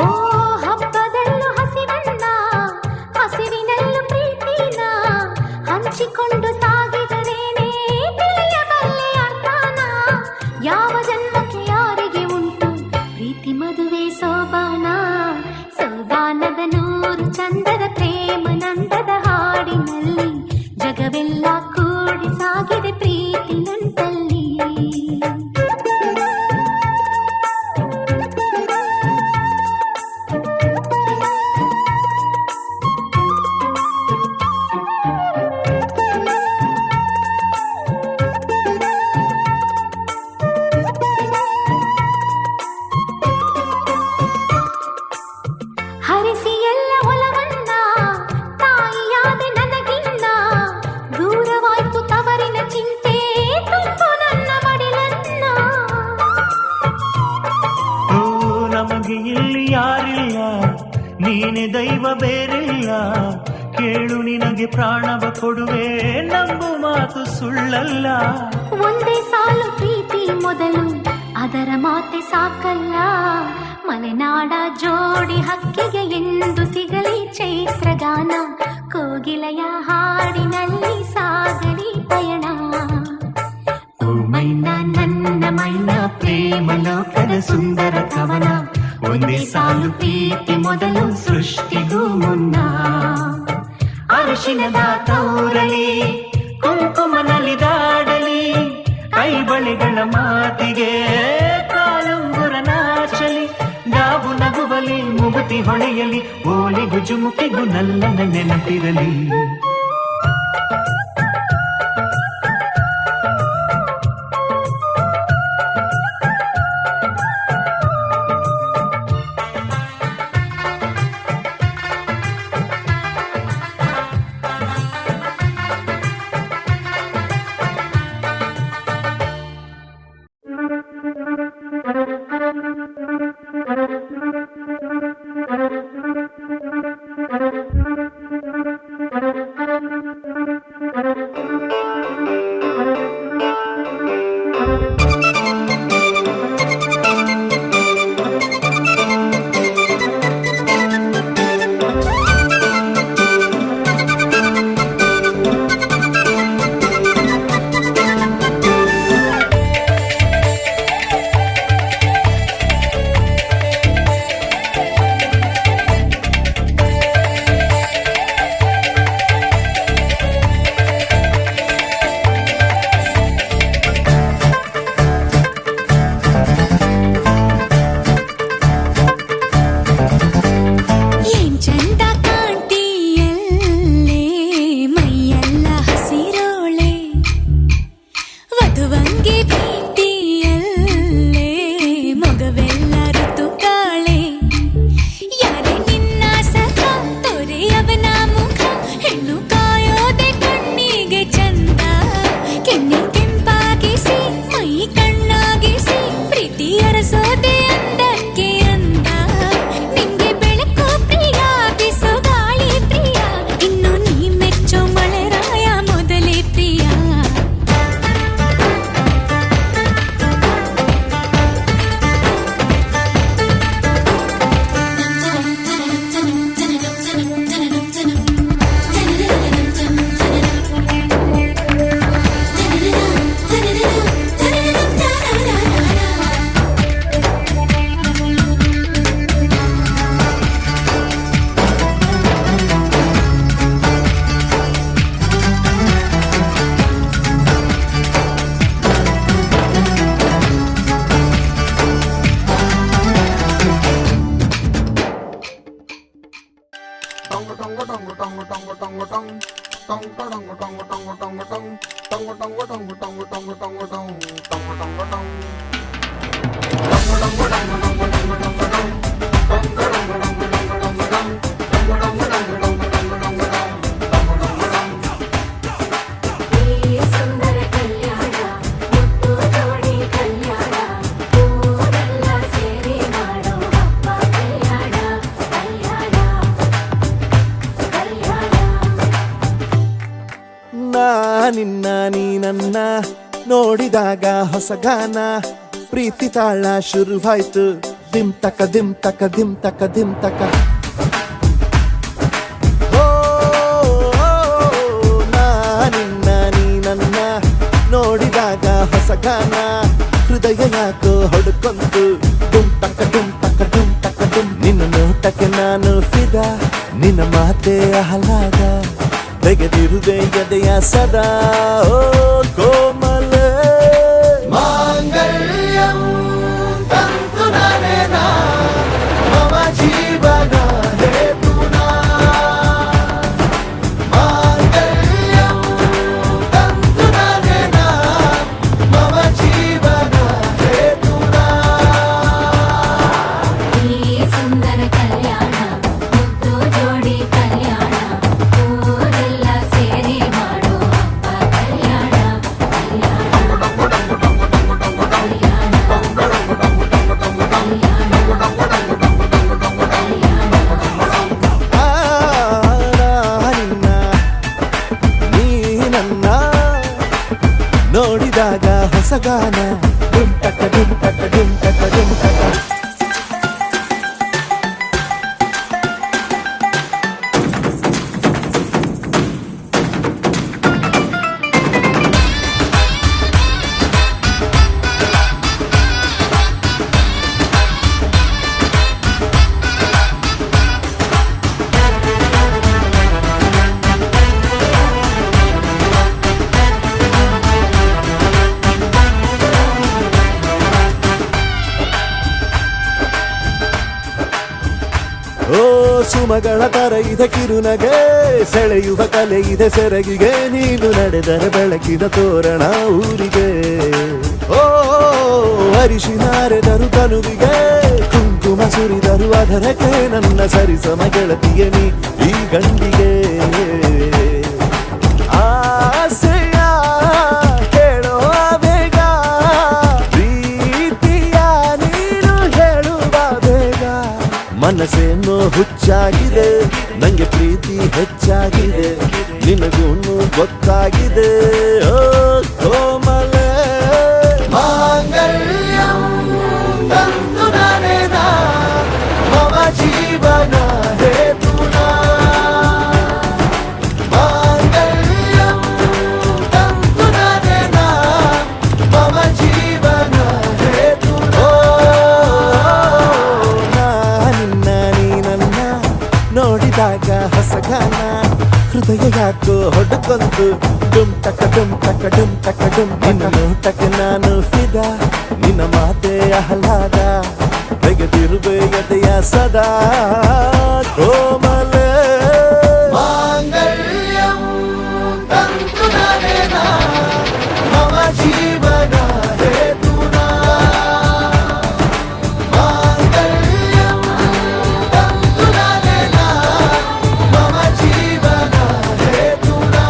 ಓ ಹಬ್ಬದಲ್ಲೂ ಹಸಿವನ್ನ ಹಸಿವಿನಲ್ಲೂ ಪ್ರೀತಿನ ಹಂಚಿಕೊಂಡು ಸಾಗಿದರೇನೇ ತಿಳಿಯಬಲ್ಲೆ ಅರ್ಥಾನ ಯಾವ ಜನ್ಮಕ್ಕೆ ಯಾರಿಗೆ ಉಂಟು ಪ್ರೀತಿ ಮದುವೆ ಸೋಬಾನ ಸೋಬಾನದ 100 ಚಂದದ ಪ್ರೇಮ ನಂದದ ಹಾಡಿನಲ್ಲಿ ಜಗವೆಲ್ಲ ಕೂಡಿ ಸಾಗಿದೆ ಪ್ರೀತಿ ನಂಟಲ್ಲಿ ಹರಿಸಿ ಎಲ್ಲ ಒಲವನ್ನ ತಾಯಿಯಾದೆ ನನಗಿನ್ನ ದೂರವಾಯ್ತು ತವರಿನ ಚಿಂತೆ ತುಂಬು ನನ್ನ ಮಡಿಲನ್ನ ಓ ನಮಗೆ ಇಲ್ಲಿ ಯಾರಿಲ್ಲ ನೀನೆ ದೈವ ಬೇರಿಲ್ಲ ಕೇಳು ನಿನಗೆ ಪ್ರಾಣವ ಕೊಡುವೆ ನಂಬು ಮಾತು ಸುಳ್ಳಲ್ಲ ಒಂದೇ ಸಾಲು ಪ್ರೀತಿ ಮೊದಲು ಅದರ ಮಾತೆ ಸಾಕಲ್ಲ ಮಲೆನಾಡ ಜೋಡಿ ಹಕ್ಕಿಗೆ ಎಂದು ಸಿಗಲಿ ಚೈತ್ರಗಾನ ಕೋಗಿಲೆಯ ಹಾಡಿನಲ್ಲಿ ಸಾಗಲಿ ಪಯಣ ಓ ಮೈನಾ ನನ್ನ ಮೈನಾ ಪ್ರೇಮ ಲೋಕದ ಸುಂದರ ಕವನ ಒಂದೇ ಸಾಲು ಪ್ರೀತಿ ಮೊದಲು ಸೃಷ್ಟಿಗೂ ಮುನ್ನ ಅರಿಶಿನದ ತೌರಲಿ ಕುಂಕುಮನಲ್ಲಿ ದಾಡಲಿ ಕೈ ಬಳೆಗಳ ಮಾತಿಗೆ ಕಾಲುಂಗುರ ನಾಚಲಿ ಡಾಬು ನಗುವಲಿ ಮುಗುತಿ ಹೊಳೆಯಲಿ ಓಲಿಗೂ ಜುಮುಕಿಗೂ ನಲ್ಲನ ನೆನಪಿರಲಿ ಸುಂದರ ಕಲ್ಯಾಣ ಮುತ್ತು ಜೋಡಿ ಕಲ್ಯಾಣ ಊರೆಲ್ಲ ಸೇರಿ ಮಾಡೋ ಹಬ್ಬ ಕಲ್ಯಾಣ ಕಲ್ಯಾಣ ಕಲ್ಯಾಣ ನಿನ್ನ ನೀ ನನ್ನ ನೋಡಿದಾಗ ಹೊಸ ಗಾನ ಪ್ರೀತಿ ತಾಳ ಶುರುವಾಯ್ತು ದಿಮ್ ತಕ ದಿಮ್ ತಕ ದಿಮ್ ತಕ ದಿಮ್ ತಕ ಓ ನಿನ್ನ ನೀ ನನ್ನ ನೋಡಿದಾಗ ಹೊಸ ಗಾನ ಹೃದಯ ಯಾಕೋ ಹೊಡ್ಕೊಂತು ಡುಮ್ ತಕ ಡುಮ್ ತಕ ಡುಮ್ ತಕ ಡುಮ್ ನಿನ್ನ ನೋಟಕ್ಕೆ ನಾನು ಫಿದ ನಿನ್ನ ಮಾತೆ ಆಹ್ಲಾದ ತೆಗೆದಿರುವೆ ಎದೆಯ ಸದಾ ಓ ಕೋಮಲ ಮಾಂಗಲ್ಯಂ ತಂತು ನಾನೇನಾ ಮಮ ಜೀವನ ಹೇತುನಾ ಮಾಂಗಲ್ಯಂ ತಂತು ನಾನೇನಾ ಮಮ ಜೀವನ ಹೇತುನಾ ಈ ಸುಂದರ ಕಲ್ಯಾಣ ಮುತ್ತು ಜೋಡಿ ಕಲ್ಯಾಣ ಊರೆಲ್ಲ ಸೇರಿ ಮಾಡೋ ಹಬ್ಬ ಕಲ್ಯಾಣ ನಿನ್ನ ನೀ ನನ್ನ ನೋಡಿದಾಗ ಹೊಸ ಗಾನ ಡುಮ್ ಟಕ ಡುಮ್ ಟಕ ಡುಮ್ ಟಕ ಡುಮ್ ಟಕ ಓ ಸುಮಗಳ ತರ ಇದೆ ಕಿರುನಗೆ ಸೆಳೆಯುವ ಕಲೆ ಇದೆ ಸೆರಗಿಗೆ ನೀನು ನಡೆದರೆ ಬೆಳಕಿನ ತೋರಣ ಊರಿಗೆ ಓ ಅರಿಶಿನಾರೆದರು ತನುವಿಗೆ ಕುಂಕುಮ ಸುರಿದರು ಅದರಕ್ಕೆ ನನ್ನ ಸರಿಸಮ ಗೆಳತಿಗೆ ನೀ ಈ ಗಂಡಿಗೆ ಆಸೆಯ ಹೇಳೋ ಬೇಗ ಪ್ರೀತಿಯ ನೀನು ಹೇಳುವ ಬೇಗ ಮನಸ್ಸೇನೋ ಹುಚ್ಚಾಗಿದೆ ನಂಗೆ ಪ್ರೀತಿ ಹೆಚ್ಚಾಗಿದೆ ನಿನಗೂನು ಗೊತ್ತಾಗಿದೆ ಓ ಕೋಮಲ ಮಾಂಗಲ್ಯಂ ತಂತು ನಾನೇನಾ ಮಮ ಜೀವನ ಹೇತುನಾ ಮಾಂಗಲ್ಯಂ ತಂತು ನಾನೇನಾ ಮಮ ಜೀವನ ಹೇತುನಾ ನಿನ್ನ ನೀ ನನ್ನ ನೋಡಿದಾಗ ಹೊಸ ಗಾನ ಹೃದಯ ಯಾಕೋ ಹೊಡ್ಕೊಂತು ಡುಮ್ ತಕ ಡುಮ್ ತಕ ಡುಮ್ ತಕ ಡುಮ್ ನಿನ್ನ ನೋಟಕ್ಕೆ ನಾನು ಫಿದ ನಿನ್ನ ಮಾತೆ ಆಹ್ಲಾದ ತೆಗೆದಿರುವೆ ಎದೆಯ ಸದಾ ಕೋಮಲ ಮಾಂಗಲ್ಯಂ ತಂತು ನಾನೇನಾ ಮಮ ಜೀವನ ಹೇತುನಾ ಮಾಂಗಲ್ಯಂ ತಂತು ನಾನೇನಾ ಮಮ ಜೀವನ ಹೇತುನಾ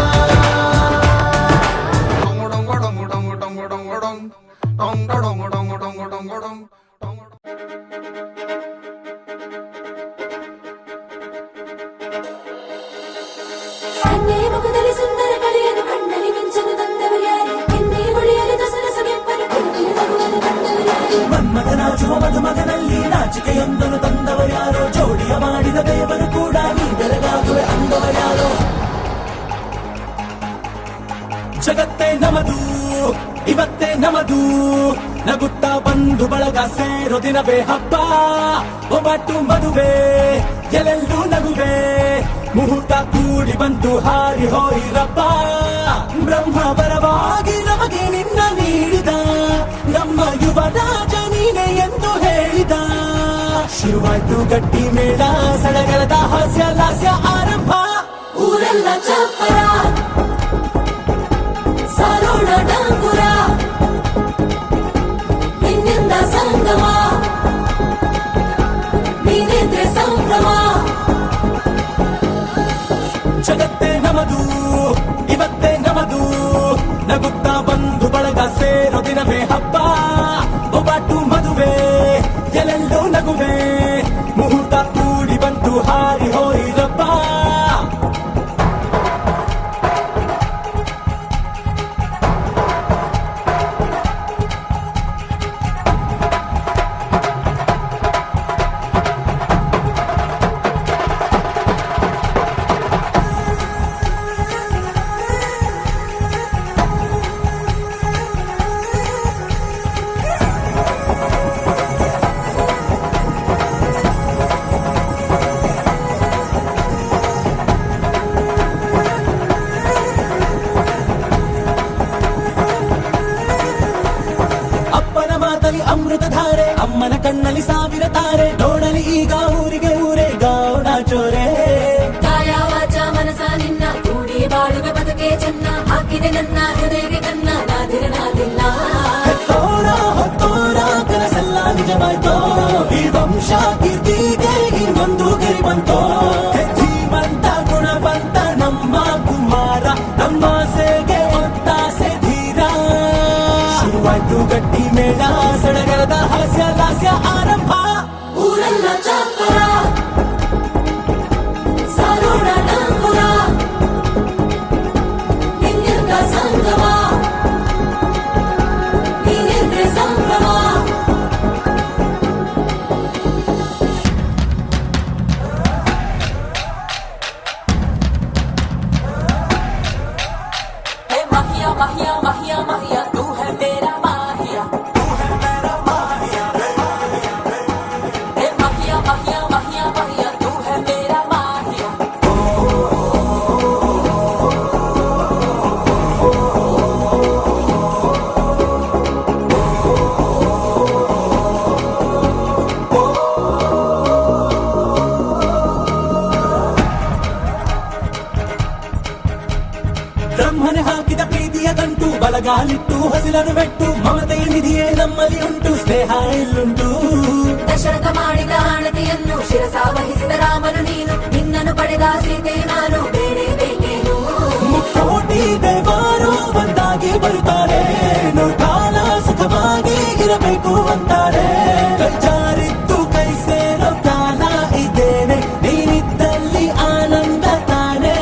ಕನ್ನೆ ಮುಖದಲ್ಲಿ ಸುಂದರ ಕಲೆಯನ್ನು ಕಣ್ಣಲ್ಲಿ ಮಿಂಚನು ತಂದವರು ಯಾರು ಎನ್ನೆ ಮುಡಿಯಲ್ಲಿ ದಸರ ಸೊಗೆಪ್ಪನು ಕುಲುಕಿನ ನಗುವನ್ನು ತಂದವರು ಯಾರು ಮನ್ಮಥನಾಚುವ ಮಧುಮಗನಲ್ಲಿ ನಾಚಿಕೆಯೊಂದನ್ನು ತಂದವರ್ಯಾರೋ ಜೋಡಿಯ ಮಾಡಿದ ದೇವರು ಕೂಡ ನೀ ಬೆರಗಾಗುವೆ ಅಂದವರ್ಯಾರೋ ಜಗತ್ತೇ ನಮದು ಇವತ್ತೇ ನಮದು ನಗುತ್ತಾ ಬಂಧು ಬಳಗ ಸೇರೋ ದಿನವೇ ಹಬ್ಬ ಒಬ್ಬಟ್ಟು ಮದುವೆ ಎಲ್ಲೆಲ್ಲೂ ನಗುವೆ ಮುಹೂರ್ತ ಕೂಡಿ ಬಂತು ಹಾರಿ ಹೋಯಿರಪ್ಪ ಬ್ರಹ್ಮವರವಾಗಿ ನಮಗೆ ನಿನ್ನ ನೀಡಿದ ನಮ್ಮ ಯುವರಾಜ ನೀನೆ ಎಂದು ಹೇಳಿದ ಶುರುವಾಯ್ತು ಗಟ್ಟಿ ಮೇಳ ಸಡಗರದ ಹಾಸ್ಯ ಲಾಸ್ಯ ಆರಂಭ ಊರೆಲ್ಲ ಚಪ್ಪರ ಸಾರೋಣ ಡಂಗುರ ಕುಡಿಯಲಿ ಅಮೃತ ಧಾರೆ ಅಮ್ಮನ ಕಣ್ಣಲ್ಲಿ ಸಾವಿರ ತಾರೆ ನೋಡಲಿ ಈಗ ಊರಿಗೆ ಊರೇ ಗೌಡ ಚೋರೆ ಕಾಯ ವಾಚ ಮನಸ ನಿನ್ನ ಕೂಡಿ ಬಾಳುವೆ ಬದುಕೆ ಚೆನ್ನ ಹಾಕಿದೆ ನನ್ನ ಹೃದಯಕ್ಕೆ ಕನ್ನ ನಾದಿರನಾದಿಲ್ಲ ಹೆತ್ತೋರ ಹೊತ್ತೋರ ಕನಸೆಲ್ಲ ನಿಜವಾಯ್ತೋ ಈ ವಂಶ ಕೀರ್ತಿಗೆ ಇನ್ನೊಂದು ಗಿರಿ ಬಂತೋ ಧೀಮಂತ ಗುಣವಂತ ನಮ್ಮ ಕುಮಾರ ನಮ್ಮ ಸೇಗೆ ಒತ್ತಾಸೆ ಧೀರ ಶುರುವಾಯ್ತು ಗಟ್ಟಿ ಮೇಳ ಸಡಗರದ ಹಾಸ್ಯ ಲಾಸ್ಯ ಆರಂಭ ಊರೆಲ್ಲ ಚಾಪರ ಸಾರೋಣ ಡಂಗುರ ನಿನ್ನಿಂದ ಸಂಗಮ ನೀನೆಂದ್ರೆ ಸಂಭ್ರಮ हे माहिया माहिया माहिया माहिया तू है मेरा माहिया हे माहिया माहिया माहिया माहिया तू है मेरा माहिया ಬ್ರಹ್ಮನೆ ಹಾಕಿದ ಪ್ರೀತಿಯ ಗಂಟು ಬಲಗಾಲಿಟ್ಟು ಹಸಿರನ್ನು ಬೆಟ್ಟು ಮಮತೆಯ ನಿಧಿಯೇ ನಮ್ಮಲ್ಲಿ ಉಂಟು ಸ್ನೇಹ ಇಲ್ಲುಂಟು ದಶರಥ ಮಾಡಿದ ಆಣತಿಯನ್ನು ಶಿರಸ ವಹಿಸಿದ ರಾಮನು ನೀನು ನಿನ್ನನ್ನು ಪಡೆದ ಸೀತೆ ನಾನು ಬೇರೆ ಬೇಕೇನು ಮುಕ್ಕೋಟಿ ದೇವರು ಬಂದಾಗಿ ಬರುತ್ತಾರೆ ನೋಡ್ಕಾಲ ಸುಖವಾಗಿ ಇರಬೇಕು ಅಂತಾರೆ ಕೈಜಾರಿದ್ದು ಕೈ ಸೇರೋ ಕಾಲ ಇದ್ದೇನೆ ನೀನಿದ್ದಲ್ಲಿ ಆನಂದ ತಾನೆ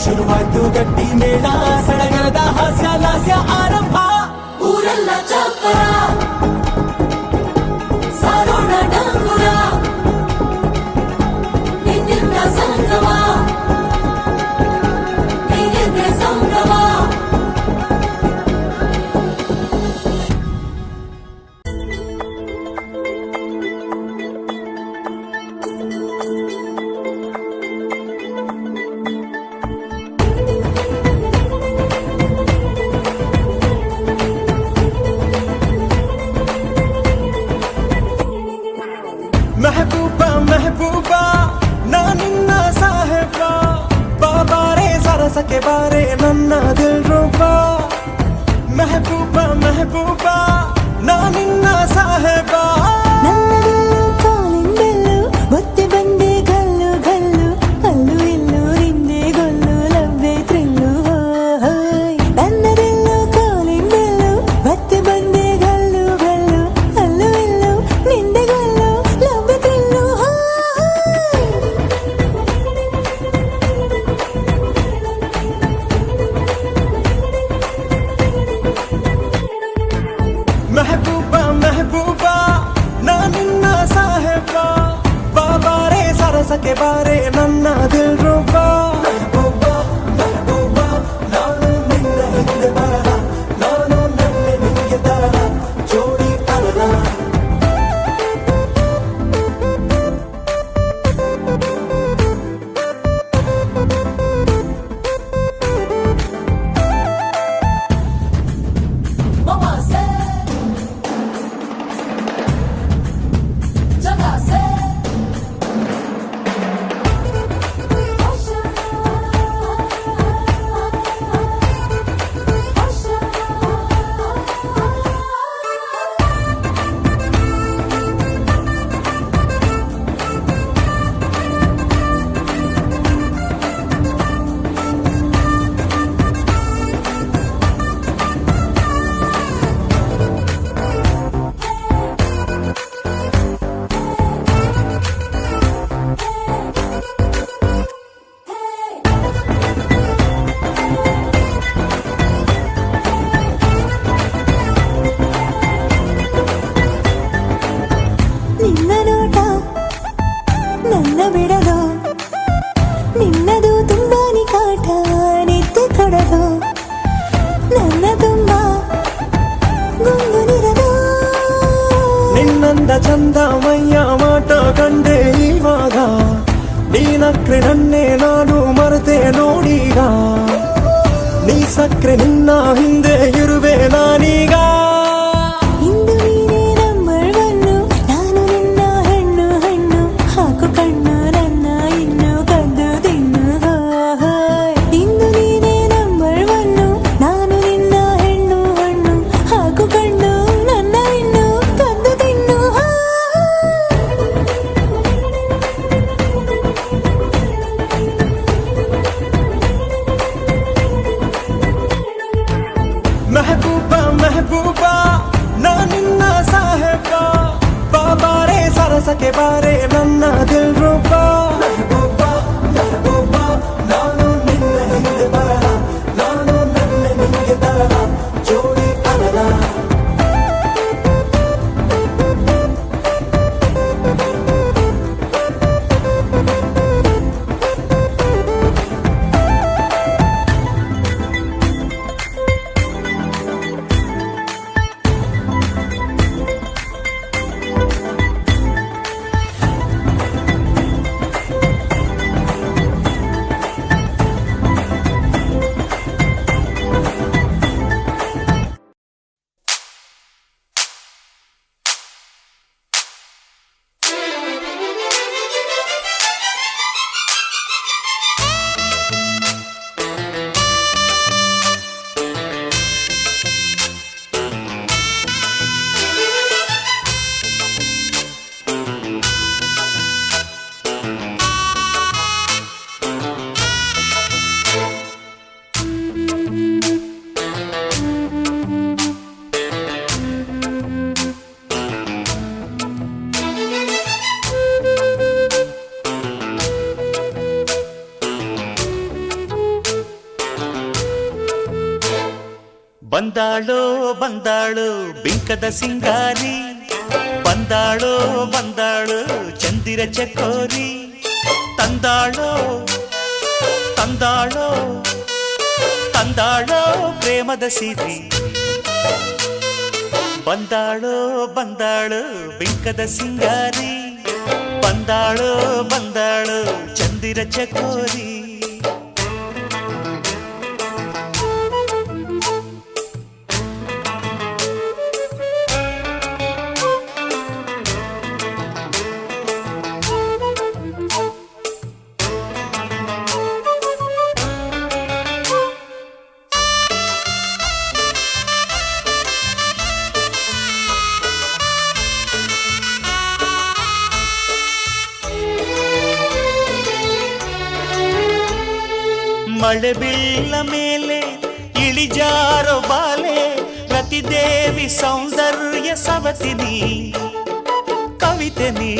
ಶುರುವಾಯ್ತು ಗಟ್ಟಿ ಮೇಳ ಸಡಗರದ ಹಾಸ್ಯ ಲಾಸ್ಯ ಆರಂಭ ಊರೆಲ್ಲ ಚಾಪರ ಸಾರೋಣ ಡಂಗುರ ನಿನ್ನಿಂದ ಸಂಗಮ ನೀನೆಂದ್ರೆ ಸಂಭ್ರಮ ಮೆಹಬೂಬಾ ಮೆಹಬೂಬಾ ನಾನಿನ್ನ ಸಾಹೇಬ ಬಾಬಾರೆ ಸರಸಕ್ಕೆ ಬಾರೆ ನನ್ನ ದಿಲ್ ರೂಪ ಮೆಹಬೂಬಾ ಮೆಹಬೂಬಾ ನಾನಿನ್ನ ಸಾಹೇಬ ನನ್ನದೆಲ್ಲೂ ಕಾಲಿಂದೆಲ್ಲೂ ಒತ್ತಿ ಬಂದೆ ಗಲ್ಲು ಗಲ್ಲು ಅಲ್ಲೂ ಇಲ್ಲೂ ನಿಂದೆ ಗೊಲ್ಲು ಲವ್ವೆ ಥ್ರಿಲ್ಲು ಹೋಯ್ ನನ್ನದೆಲ್ಲೂ ಕಾಲಿಂದೆಲ್ಲೂ ಒತ್ತಿ ಬಂದೆ ಗಲ್ಲು ಗಲ್ಲು ಅಲ್ಲೂ ಇಲ್ಲೂ ನಿಂದೆ ಗೊಲ್ಲು ಲವ್ವೆ ಥ್ರಿಲ್ಲು ಮೆಹಬೂಬಾ ಮೆಹಬೂಬಾ ನಾನಿನ್ನ ಸಾಹೇಬ ಬಾಬಾರೆ ಸರಸಕ್ಕೆ ಬಾರೆ ನನ್ನ ದಿಲ್ ರೂಪ ಮೆಹಬೂಬಾ ಮೆಹಬೂಬಾ ನಾನು ನಿನ್ನ ಹಿಂದೆ ಬರಲ ನಾನು ನನ್ನೆ ನಿನಗೆ ತರಲ ಜೋಡಿ ಅರಲ ममा से जगह से ನಿನ್ನ ನೋಟ ನನ್ನ ಬಿಡದು ನಿನ್ನದು ತುಂಬಾ ನಿಕಾಟ ನಿದ್ದೆ ಕೊಡದು ನನ್ನ ತುಂಬ ಗುಂಗುನಿರದು ನಿನ್ನಂದ ಚಂದ ಮೈಯ ಮಾಟ ಕಂಡೆ ಇವಾಗ ನೀನಕ್ರೆ ನನ್ನೇ ನಾನು ಮರೆತೆ ನೋಡೀಗ ನೀ ಸಕ್ರೆ ನಿನ್ನ ಹಿಂದೆ ಇರುವೆ ನಾನೀಗ ಇಂದು ನೀನು ಬಂದಾಳೋ ಬಂದಾಳು ಬಿಂಕದ ಸಿಂಗಾರಿ, ಬಂದಾಳೋ ಬಂದಾಳು ಚಂದಿರ ಚಕೋರಿ, ತಂದಾಳೋ ತಂದಾಳೋ ತಂದಾಳೋ ಪ್ರೇಮದ ಸಿರಿ. ಬಂದಾಳೋ ಬಂದಾಳು ಬಿಂಕದ ಸಿಂಗಾರಿ, ಬಂದಾಳೋ ಬಂದಾಳು ಚಂದಿರ ಚಕೋರಿ. ಮಳೆ ಬೀಳ ಮೇಲೆ ಇಳಿಜಾರೋ ಬಾಲೆ, ರತಿದೇವಿ ಸೌಂದರ್ಯ ಸವತಿನಿ, ಕವಿತೆನಿ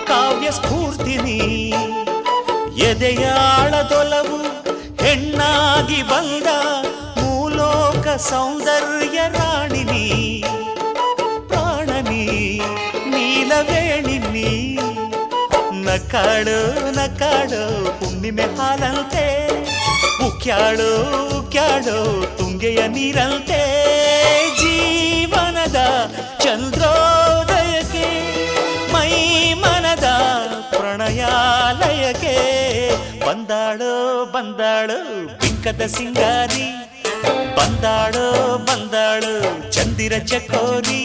ಕಾವ್ಯ ಸ್ಫೂರ್ತಿನಿ, ಎದೆಯಾಳದೊಲವು ಹೆಣ್ಣಾಗಿ ಬಂದ ಮೂಲೋಕ ಸೌಂದರ್ಯ ರಾಣಿನಿ, ಪ್ರಾಣನಿ ನೀಲವೇಣಿನಿ, ನಕಾಡು ನಕಾಡು ಹುಣ್ಣಿಮೆ ಹಾಲಂತೆ, ಉಕ್ಯಾಳು ಉಕ್ಯಾಳು ತುಂಗೆಯ ನೀರಂತೆ, ಜೀವನದ ಚಂದ್ರೋದಯಕ್ಕೆ ಮೈ ಮನದ ಪ್ರಣಯಾಲಯಕ್ಕೆ. ಬಂದಾಳು ಬಂದಾಳು ಬಿಂಕದ ಸಿಂಗಾರಿ, ಬಂದಾಳು ಬಂದಾಳು ಚಂದಿರ ಚಕೋರಿ,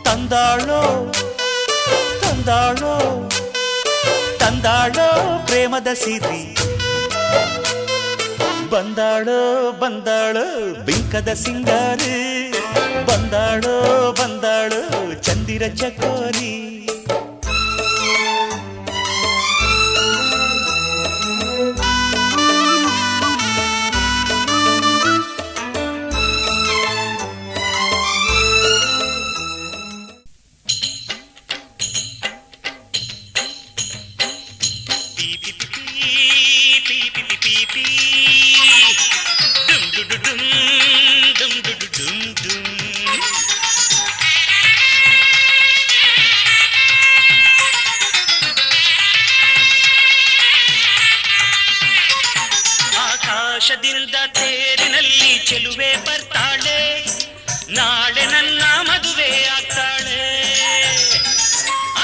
ತಂದಾಳೋ ತಂದಾಳೋ ತಂದಾಳೋ ಪ್ರೇಮದ ಸಿರಿ. ಬಂದಾಳೋ ಬಂದಾಳು ಬಿಂಕದ ಸಿಂಗಾರಿ, ಬಂದಾಳೋ ಬಂದಾಳು ಚಂದಿರ ಚಕೋರಿ. ಆಕಾಶದಿಂದ ತೇರಿನಲ್ಲಿ ಚೆಲುವೆ ಬರ್ತಾಳೆ, ನಾಳೆ ನನ್ನ ಮದುವೆ ಆಗ್ತಾಳೆ.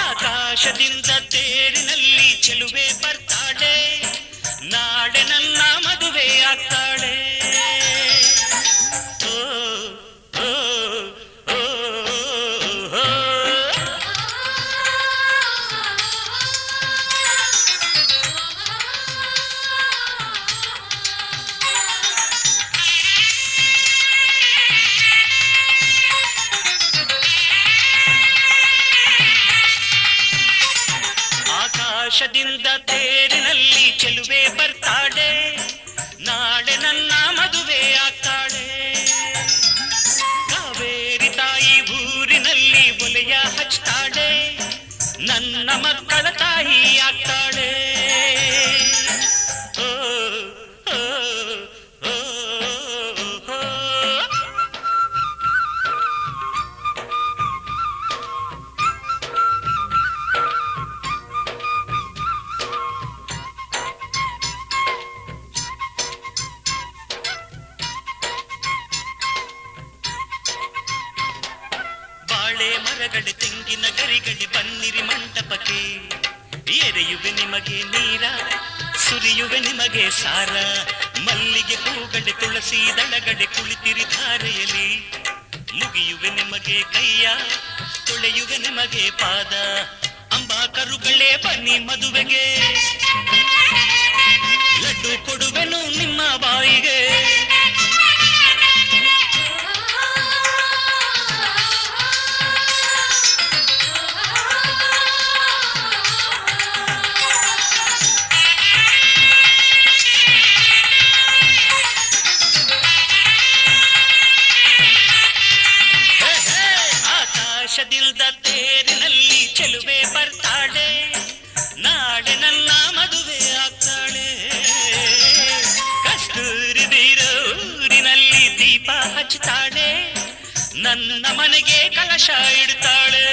ಆಕಾಶದಿಂದ ತೇರಿನಲ್ಲಿ ಚೆಲುವೆ ಬರ್ತಾಳೆ, ನಾಳೆ ನನ್ನ ಮದುವೆ ಆಗ್ತಾಳೆ. ಓ ಓ ಓ ಓ. ಆಕಾಶದಿಂದ ತೇರಿನಲ್ಲಿ ಚೆಲುವೆ ಬರ್ತಾಳೆ, ನಾಳೆ ನನ್ನ ಮದುವೆ ಆಗ್ತಾಳೆ. ಕಾವೇರಿ ತಾಯಿ ಊರಿನಲ್ಲಿ ಒಲೆಯ ಹಚ್ತಾಳೆ, ನನ್ನ ಮಕ್ಕಳ ತಾಯಿ ಆಗ್ತಾಳೆ. ಓ ಓ ಓ ಓ. ಬಾಳೆ ಮರಗಡೆ ತೆಂಗಿನ ಗರಿಗಡೆ ಬನ್ನಿರಿ ಮಂಟಪಕ್ಕೆ, ಎರೆಯುವೆ ನಿಮಗೆ ನೀರ ಸುರಿಯುವೆ ನಿಮಗೆ ಸಾರ, ಮಲ್ಲಿಗೆ ಹೂಗಡೆ ತುಳಸಿ ದಳಗಡೆ ಕುಳಿತಿರಿ ಧಾರೆಯಲ್ಲಿ, ಮುಗಿಯುವೆ ನಿಮಗೆ ಕೈಯ ತೊಳೆಯುವೆ ನಿಮಗೆ ಪಾದ, ಅಂಬಾ ಕರುಗಳೇ ಬನ್ನಿ ಮದುವೆಗೆ, ಲಡ್ಡು ಕೊಡುವೆನು ನಿಮ್ಮ ಬಾಯಿಗೆ. ಆಕಾಶದಿಂದ ತೇರಿನಲ್ಲಿ ಚೆಲುವೆ ಬರ್ತಾಳೆ, ನಾಳೆ ನನ್ನ ಮದುವೆ ಆಗ್ತಾಳೆ. ಕಸ್ತೂರಿ ಬೀರೂರಿನಲ್ಲಿ ದೀಪ ಕಾಚುತ್ತಾಳೆ, ನನ್ನ ಮನೆಗೆ ಕಲಶ ಇಡ್ತಾಳೆ.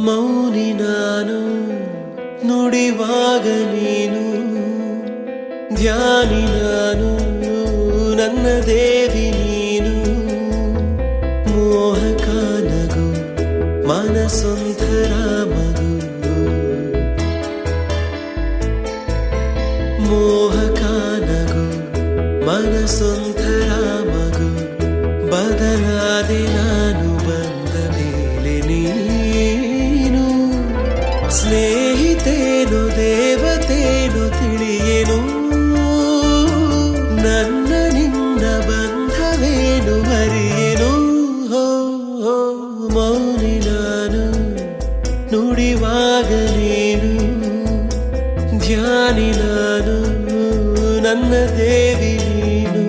ಮೌನಿ ನಾನು ನುಡಿವಾಗ ನೀನು, ಧ್ಯಾನಿ ನಾನು ನನ್ನ ದೇವಿ ನೀನು. ಮೋಹಕ ನಗು ಮನಸೊಂದರ ಮಗು, ಮೋಹಕ ನಗು ಮನಸೊಂದರ ಮಗು. ಬದಲಾದೆ ನಾನು ಬಂದ ಮೇಲೆ ನೀನು, ಸ್ನೇಹಿತೇನು ದೇವತೇನು ತಿಳಿಯೇನು, ನನ್ನ ನಿನ್ನ ಬಂಧವೇನು ಅರಿಯೇನು. ಹೋ ಹೋ ಮೌನಿ ನಾನು ನುಡಿವಾಗ ನೀನು, ಧ್ಯಾನಿ ನಾನು ನನ್ನ ದೇವಿ ನೀನು.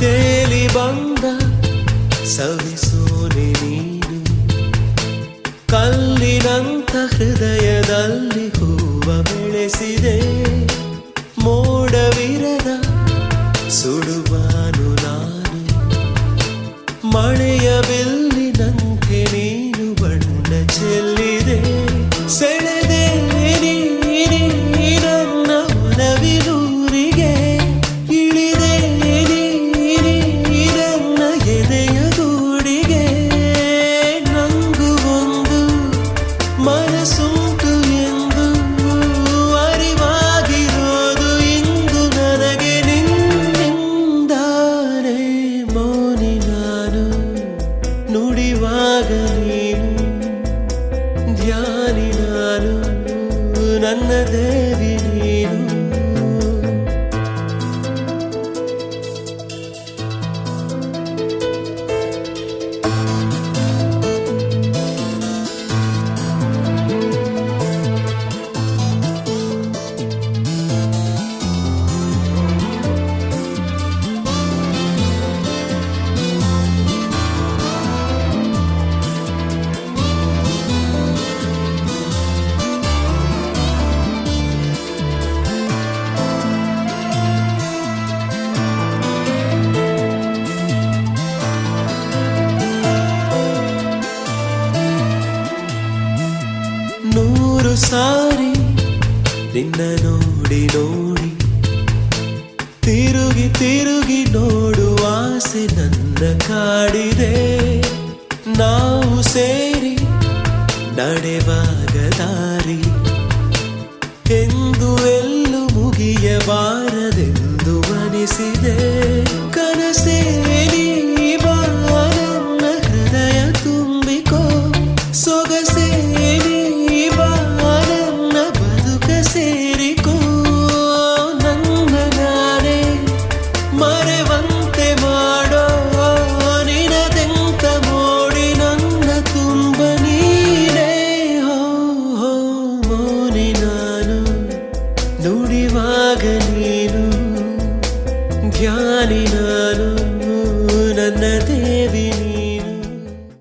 ತೇಲಿ ಬಂದ ಸವಿಸೋನೆ ನೀನು, ಕಲ್ಲಿನಂತ ಹೃದಯದಲ್ಲಿ ಹೂವ ಬೆಳೆಸಿದೆ. ಮೋಡವಿರದ ಸುಡುವಾನು ನಾನು, ಮಳೆಯ ಬಿಲ್ಲಿನಂತೆ ನೀನು ಬಣ್ಣ ಚೆಲ್ಲಿದೆ. ಸೆಳೆದೆ ನನ್ನ ಒಲವಿನೂರಿಗೆ, ಇಳಿದೆ ನನ್ನ ಎದೆಯ ಗೂಡಿಗೆ. ನಂಗು ಒಂದು ಮನಸ್ಸುಂಟು ಎಂದು ಅರಿವಾಗಿರೋದು ಇಂದು ನನಗೆ ನಿನ್ನಿಂದಾನೆ. ಮೌನಿ ನಾನು ನುಡಿವಾಗ ನೀನು, ಧ್ಯಾನಿ ನಾನು ನನ್ನ ದೇವಿ ನೀನು. ನೂರು ಸಾರಿ ನಿನ್ನ ನೋಡಿ ನೋಡಿ, ತಿರುಗಿ ತಿರುಗಿ ನೋಡುವ ಆಸೆ ನನ್ನ ಕಾಡಿದೆ. ನಾವು ಸೇರಿ ನಡೆವಾಗ ದಾರಿ ಎಂದು ಎಲ್ಲೂ ಮುಗಿಯಬಾರದೆಂದು ಅನಿಸಿದೆ.